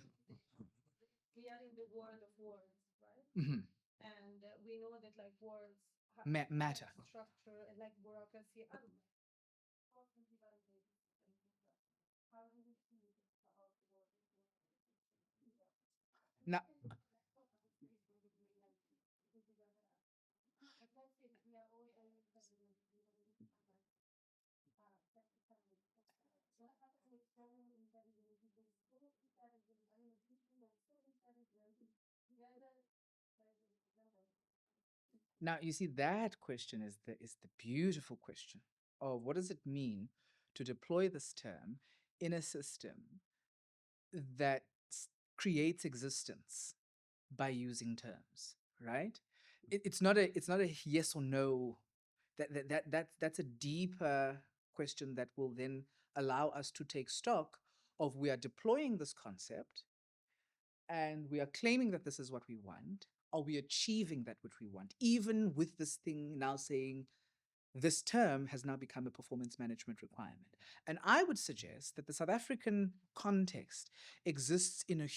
are in the world of words, right? Mhm. And we know that like words matter? structure and like bureaucracy. Now, now, you see, that question is the beautiful question of what does it mean to deploy this term in a system that creates existence by using terms, right? It's not a yes or no. That's a deeper question that will then allow us to take stock of we are deploying this concept and we are claiming that this is what we want. Are we achieving that which we want? Even with this thing now saying this term has now become a performance management requirement. And I would suggest that the South African context exists in a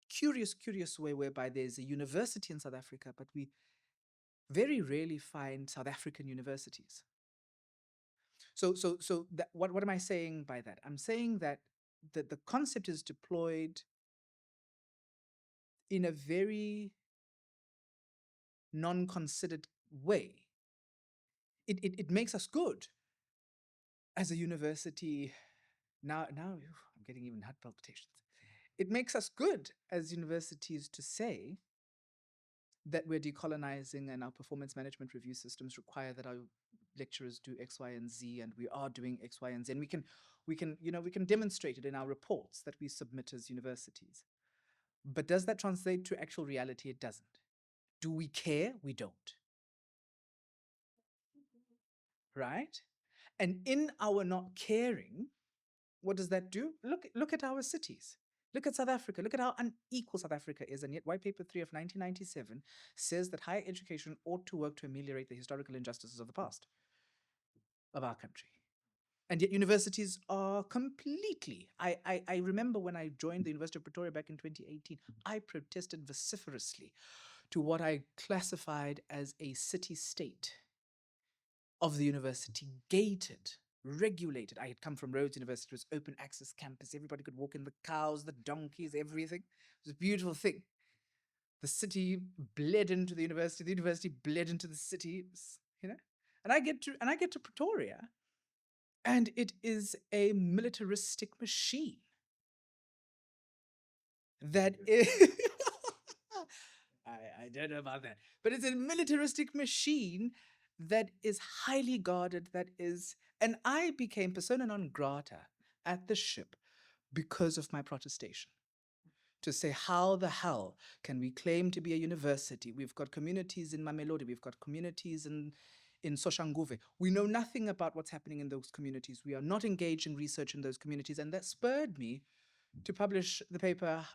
curious way whereby there's a university in South Africa, but we very rarely find South African universities. So what am I saying by that? I'm saying that the concept is deployed in a very non-considered way. It makes us good as a university. Now I'm getting even heart palpitations. It makes us good as universities to say that we're decolonizing and our performance management review systems require that our lecturers do X, Y, and Z, and we are doing X, Y, and Z. And we can demonstrate it in our reports that we submit as universities. But does that translate to actual reality? It doesn't. Do we care? We don't. Right? And in our not caring, what does that do? Look at our cities. Look at South Africa. Look at how unequal South Africa is. And yet White Paper 3 of 1997 says that higher education ought to work to ameliorate the historical injustices of the past of our country. And yet universities are completely... I remember when I joined the University of Pretoria back in 2018, I protested vociferously to what I classified as a city-state of the university, gated, regulated. I had come from Rhodes University, it was open access campus. Everybody could walk in, the cows, the donkeys, everything. It was a beautiful thing. The city bled into the university bled into the city, you know? And I get to Pretoria, and it is a militaristic machine that is I don't know about that, but it's a militaristic machine that is highly guarded, and I became persona non grata at the ship because of my protestation. To say, how the hell can we claim to be a university? We've got communities in Mamelodi, we've got communities in Soshanguve. We know nothing about what's happening in those communities. We are not engaged in research in those communities, and that spurred me to publish the paper,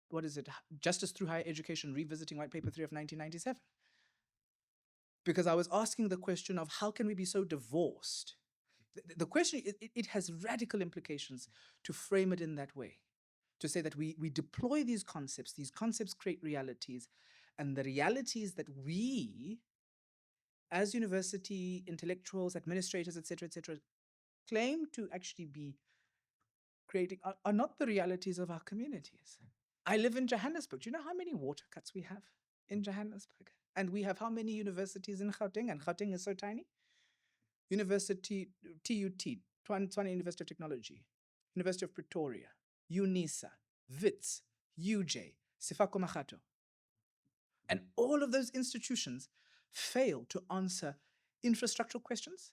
what is it? Justice Through Higher Education, Revisiting White Paper 3 of 1997. Because I was asking the question of how can we be so divorced? The question, it has radical implications to frame it in that way. To say that we deploy these concepts create realities, and the realities that we, as university intellectuals, administrators, etc., claim to actually be creating are not the realities of our communities. I live in Johannesburg. Do you know how many water cuts we have in Johannesburg? And we have how many universities in Gauteng? And Gauteng is so tiny. University, TUT, Tshwane University of Technology, University of Pretoria, UNISA, WITS, UJ, Siseko Kumalo. And all of those institutions fail to answer infrastructural questions.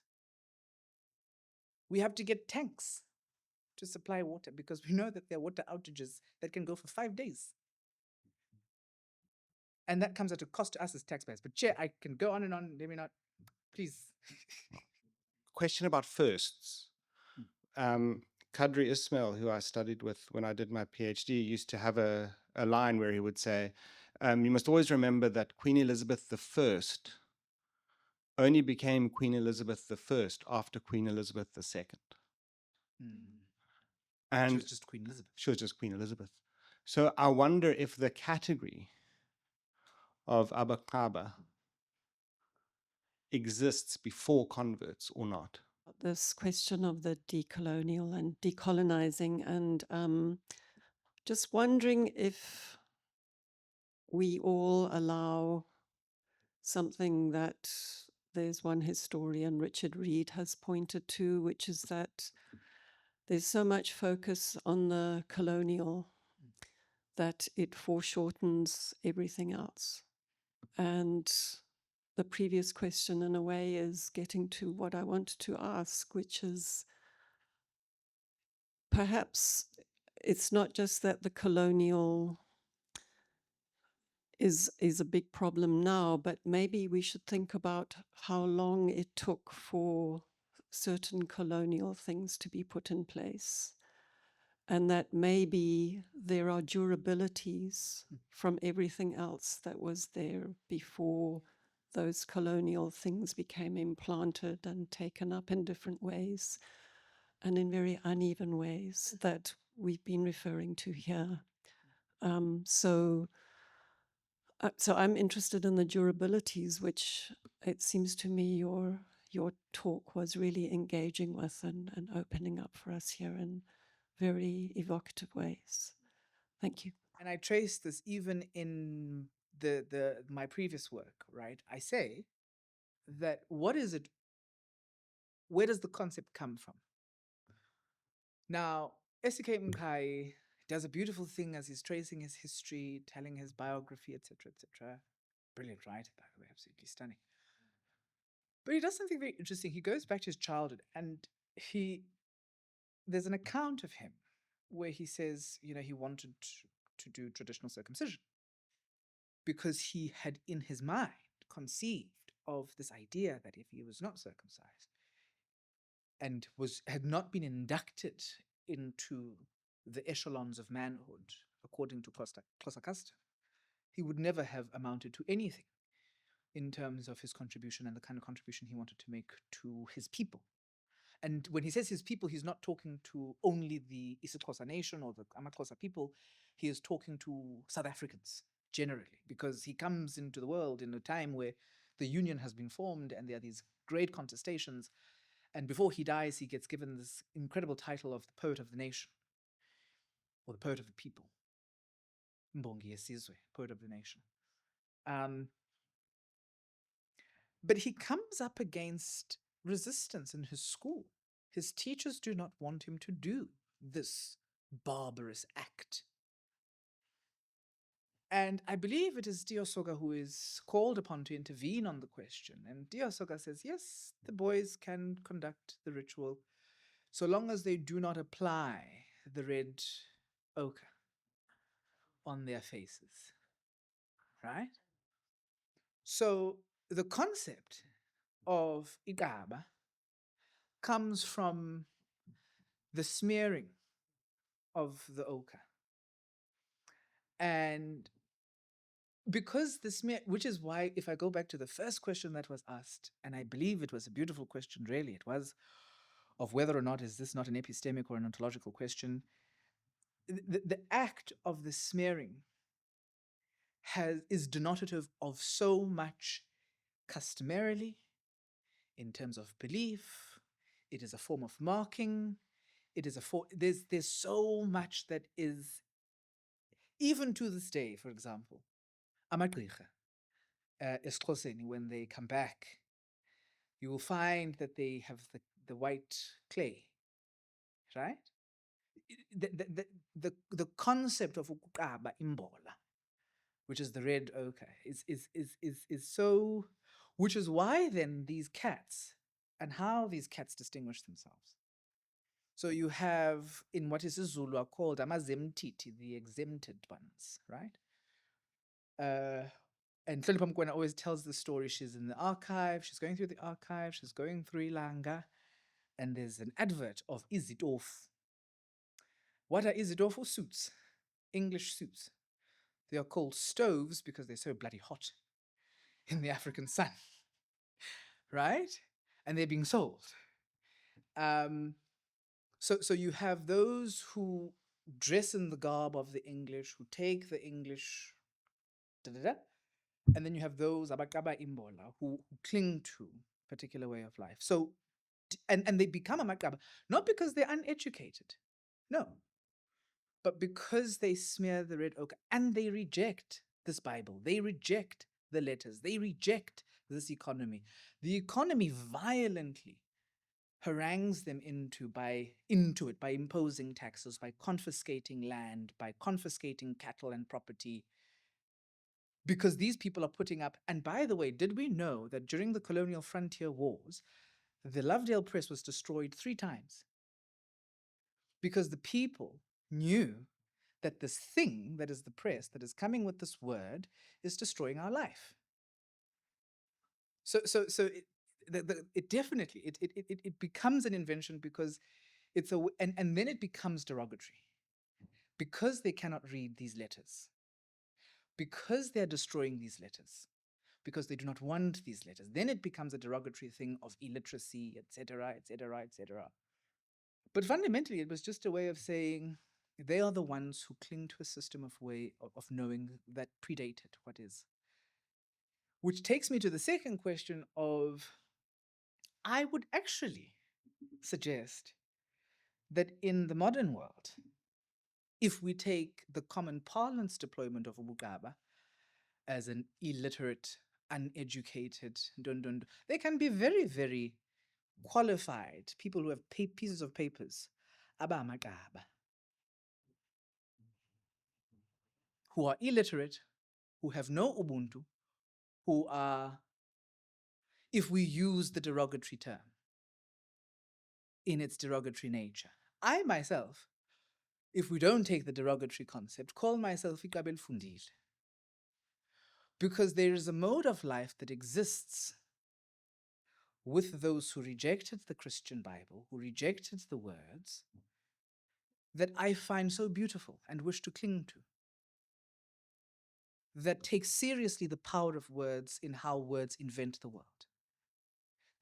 We have to get tanks to supply water because we know that there are water outages that can go for 5 days. And that comes at a cost to us as taxpayers. But Chair, I can go on and on. Let me not, please. Question about firsts. Kadri Ismail, who I studied with when I did my PhD, used to have a line where he would say, you must always remember that Queen Elizabeth I only became Queen Elizabeth I after Queen Elizabeth II. And she was just Queen Elizabeth. She was just Queen Elizabeth. So I wonder if the category of Ubuqaba exists before converts or not. This question of the decolonial and decolonizing, and just wondering if we all allow something that there's one historian, Richard Reed, has pointed to, which is that there's so much focus on the colonial that it foreshortens everything else. And the previous question, in a way, is getting to what I wanted to ask, which is perhaps it's not just that the colonial is a big problem now, but maybe we should think about how long it took for certain colonial things to be put in place. And that maybe there are durabilities from everything else that was there before those colonial things became implanted and taken up in different ways and in very uneven ways that we've been referring to here. So I'm interested in the durabilities, which it seems to me your talk was really engaging with and opening up for us here in very evocative ways. Thank you. And I trace this even in my previous work, right? I say that what is it, where does the concept come from? Now, S.K. Mkai does a beautiful thing as he's tracing his history, telling his biography, etc., etc. Brilliant writer, by the way, absolutely stunning. But he does something very interesting. He goes back to his childhood, and there's an account of him where he says, he wanted to do traditional circumcision because he had in his mind conceived of this idea that if he was not circumcised and had not been inducted into the echelons of manhood according to Xhosa custom, he would never have amounted to anything in terms of his contribution and the kind of contribution he wanted to make to his people. And when he says his people, he's not talking to only the isiXhosa nation or the AmaXhosa people. He is talking to South Africans generally, because he comes into the world in a time where the union has been formed and there are these great contestations. And before he dies, he gets given this incredible title of the poet of the nation, or the poet of the people. Mbongi Yesizwe, poet of the nation. But he comes up against resistance in his school. His teachers do not want him to do this barbarous act. And I believe it is Diosoga who is called upon to intervene on the question. And Diosoga says, yes, the boys can conduct the ritual so long as they do not apply the red ochre on their faces. Right? So the concept of Igaba comes from the smearing of the ochre. And because the smear, which is why, if I go back to the first question that was asked, and I believe it was a beautiful question, really, it was of whether or not is this not an epistemic or an ontological question. The act of the smearing is denotative of so much customarily in terms of belief. It is a form of marking. It is there's so much that is, even to this day, for example, amagqirha, esiXhoseni, when they come back, you will find that they have the white clay, right? The concept of Ubuqaba imbola, which is the red ochre, is so, which is why then these cats and how these cats distinguish themselves. So you have, in what is Zulu are called amazemtiti, the exempted ones, right? And Hlonipha Mokoena always tells the story. She's in the archive, she's going through the archive, she's going through Ilanga, and there's an advert of izitofu. What are izitofu? Suits, English suits. They are called stoves because they're so bloody hot in the African sun, right? And they're being sold. So you have those who dress in the garb of the English, who take the English, and then you have those abaqaba imbola who cling to a particular way of life. So, and they become amaqaba not because they're uneducated, no, but because they smear the red ochre and they reject this Bible, they reject the letters, they reject this economy. The economy violently harangues them into it by imposing taxes, by confiscating land, by confiscating cattle and property, because these people are putting up. And by the way, did we know that during the colonial frontier wars, the Lovedale Press was destroyed 3 times? Because the people knew that this thing that is the press, that is coming with this word, is destroying our life. So it definitely it becomes an invention because it's and then it becomes derogatory because they cannot read these letters, because they're destroying these letters, because they do not want these letters. Then it becomes a derogatory thing of illiteracy, etc., etc., etc. But fundamentally, it was just a way of saying they are the ones who cling to a system of knowing that predated what is. Which takes me to the second question of, I would actually suggest that in the modern world, if we take the common parlance deployment of Ubuqaba as an illiterate, uneducated, they can be very, very qualified people who have pieces of papers, abamaqaba, who are illiterate, who have no Ubuntu, who are, if we use the derogatory term in its derogatory nature. I myself, if we don't take the derogatory concept, call myself Ikabel Fundil. Because there is a mode of life that exists with those who rejected the Christian Bible, who rejected the words, that I find so beautiful and wish to cling to. That takes seriously the power of words in how words invent the world.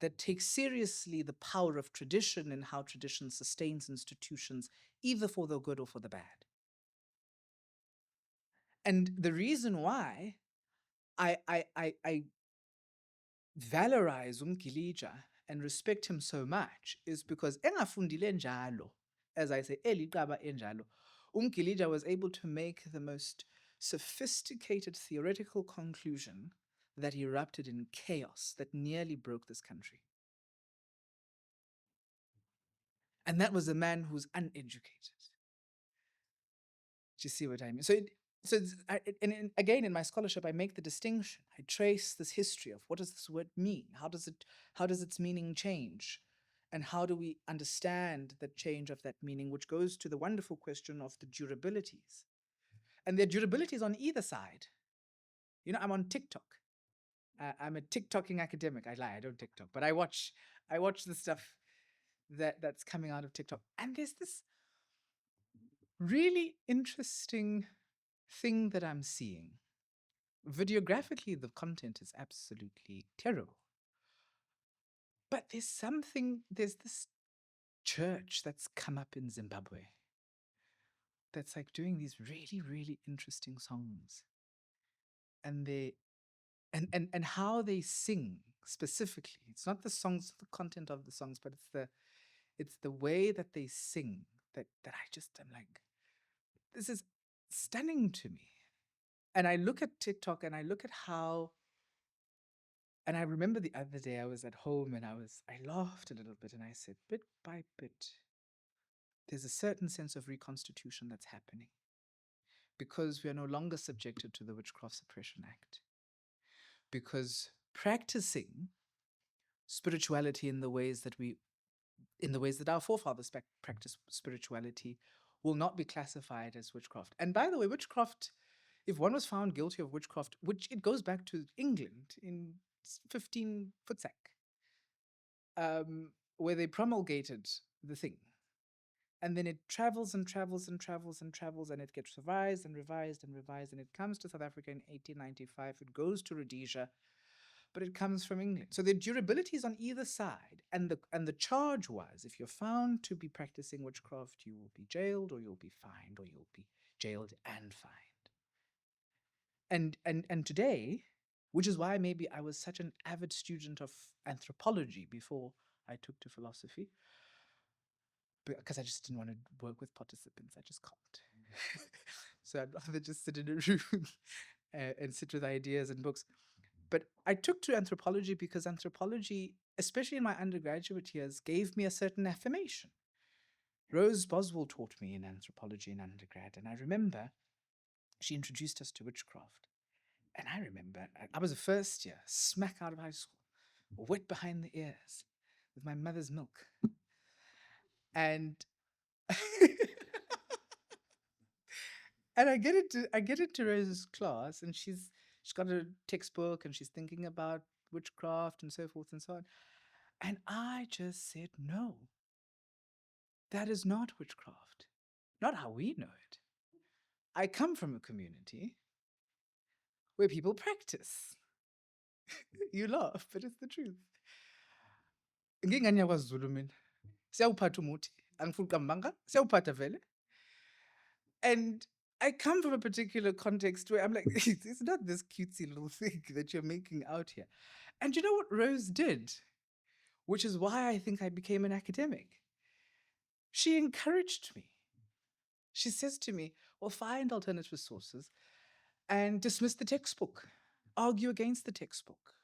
That takes seriously the power of tradition and how tradition sustains institutions, either for the good or for the bad. And the reason why I valorize Umgilija and respect him so much is because engafundile njalo, as I say, eliqaba enjalo, Umgilija was able to make the most sophisticated theoretical conclusion that erupted in chaos that nearly broke this country. And that was a man who's uneducated. Do you see what I mean? And again, in my scholarship, I make the distinction. I trace this history of what does this word mean? How does its meaning change? And how do we understand the change of that meaning, which goes to the wonderful question of the durabilities. And there are durabilities on either side. You know, I'm on TikTok. I'm a TikToking academic. I lie, I don't TikTok, but I watch the stuff that's coming out of TikTok. And there's this really interesting thing that I'm seeing. Videographically, the content is absolutely terrible. But there's this church that's come up in Zimbabwe that's like doing these really, really interesting songs. And and how they sing specifically. It's not the songs, the content of the songs, but it's the way that they sing that I just am like, this is stunning to me. And I look at TikTok and I look at how, and I remember the other day I was at home and I laughed a little bit and I said, bit by bit, there's a certain sense of reconstitution that's happening because we are no longer subjected to the Witchcraft Suppression Act. Because practicing spirituality in the ways that our forefathers practiced spirituality will not be classified as witchcraft. And by the way, witchcraft, if one was found guilty of witchcraft, which it goes back to England in 15 Futsak, where they promulgated the thing. And then it travels and travels and travels and travels, and it gets revised and revised and revised, and it comes to South Africa in 1895. It goes to Rhodesia, but it comes from England. So the durability is on either side. And the charge was, if you're found to be practicing witchcraft, you will be jailed, or you'll be fined, or you'll be jailed and fined. And today, which is why maybe I was such an avid student of anthropology before I took to philosophy, because I just didn't want to work with participants. I just can't. So I'd rather just sit in a room and sit with ideas and books. But I took to anthropology because anthropology, especially in my undergraduate years, gave me a certain affirmation. Rose Boswell taught me in anthropology in undergrad, and I remember she introduced us to witchcraft. And I remember I was a first year, smack out of high school, wet behind the ears, with my mother's milk. And And I get into Rose's class, and she's got a textbook, and she's thinking about witchcraft and so forth and so on. And I just said, no, that is not witchcraft, not how we know it. I come from a community where people practice. You laugh, but it's the truth. Ngingane yakwaZulu mina. Siyawuphatha umuthi, angifuni ukuqamba siyawuphatha vele. And I come from a particular context where I'm like, it's not this cutesy little thing that you're making out here. And you know what Rose did? Which is why I think I became an academic. She encouraged me. She says to me, well, find alternative sources and dismiss the textbook, argue against the textbook.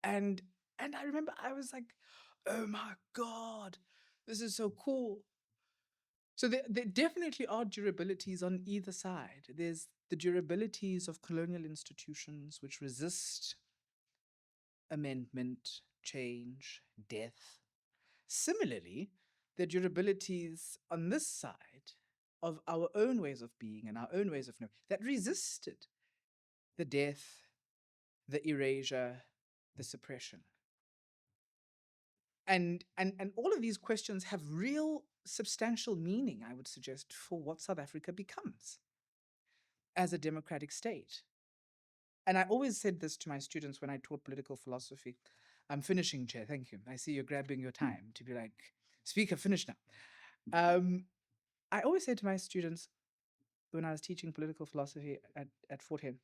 And I remember I was like, oh my God, this is so cool. So there definitely are durabilities on either side. There's the durabilities of colonial institutions which resist amendment, change, death. Similarly, the durabilities on this side of our own ways of being and our own ways of knowing that resisted the death, the erasure, the suppression. And all of these questions have real substantial meaning, I would suggest, for what South Africa becomes as a democratic state. And I always said this to my students when I taught political philosophy. I'm finishing, Chair, thank you. I see you're grabbing your time to be like, Speaker, finish now. I always said to my students when I was teaching political philosophy at Fort Hare,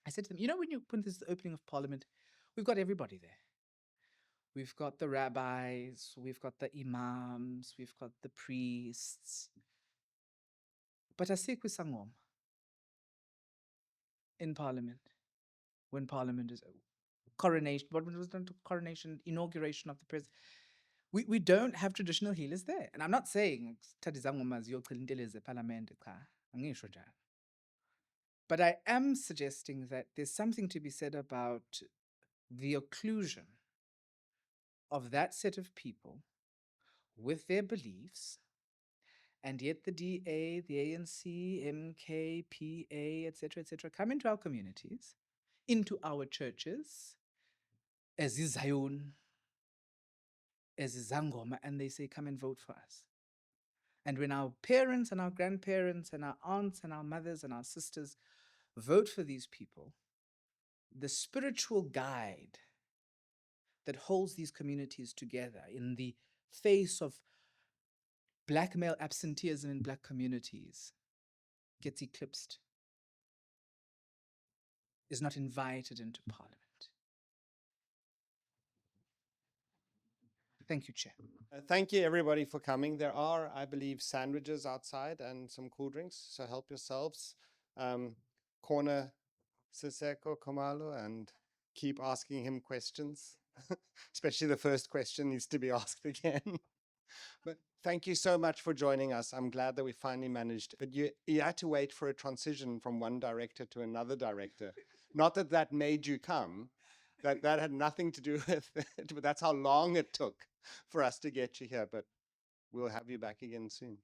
I said to them, you know, when you put this opening of Parliament, we've got everybody there. We've got the rabbis, we've got the imams, we've got the priests. But asikho isangoma in Parliament when Parliament is coronation, what was done to coronation, inauguration of the president. We don't have traditional healers there. And I'm not saying thatha izangoma ziyocila intelezi eParliament, cha, angisho njalo. But I am suggesting that there's something to be said about the occlusion of that set of people with their beliefs, and yet the DA, the ANC, MK, PA, etc., come into our communities, into our churches, as is Zion, as is Zangoma, and they say, come and vote for us. And when our parents and our grandparents and our aunts and our mothers and our sisters vote for these people, the spiritual guide that holds these communities together in the face of black male absenteeism in black communities gets eclipsed, is not invited into Parliament. Thank you, Chair. Thank you, everybody, for coming. There are, I believe, sandwiches outside and some cool drinks, so help yourselves. Corner Siseko Kumalo and keep asking him questions. Especially the first question needs to be asked again. But thank you so much for joining us. I'm glad that we finally managed. But you had to wait for a transition from one director to another director. Not that that made you come. That had nothing to do with it, but that's how long it took for us to get you here. But we'll have you back again soon.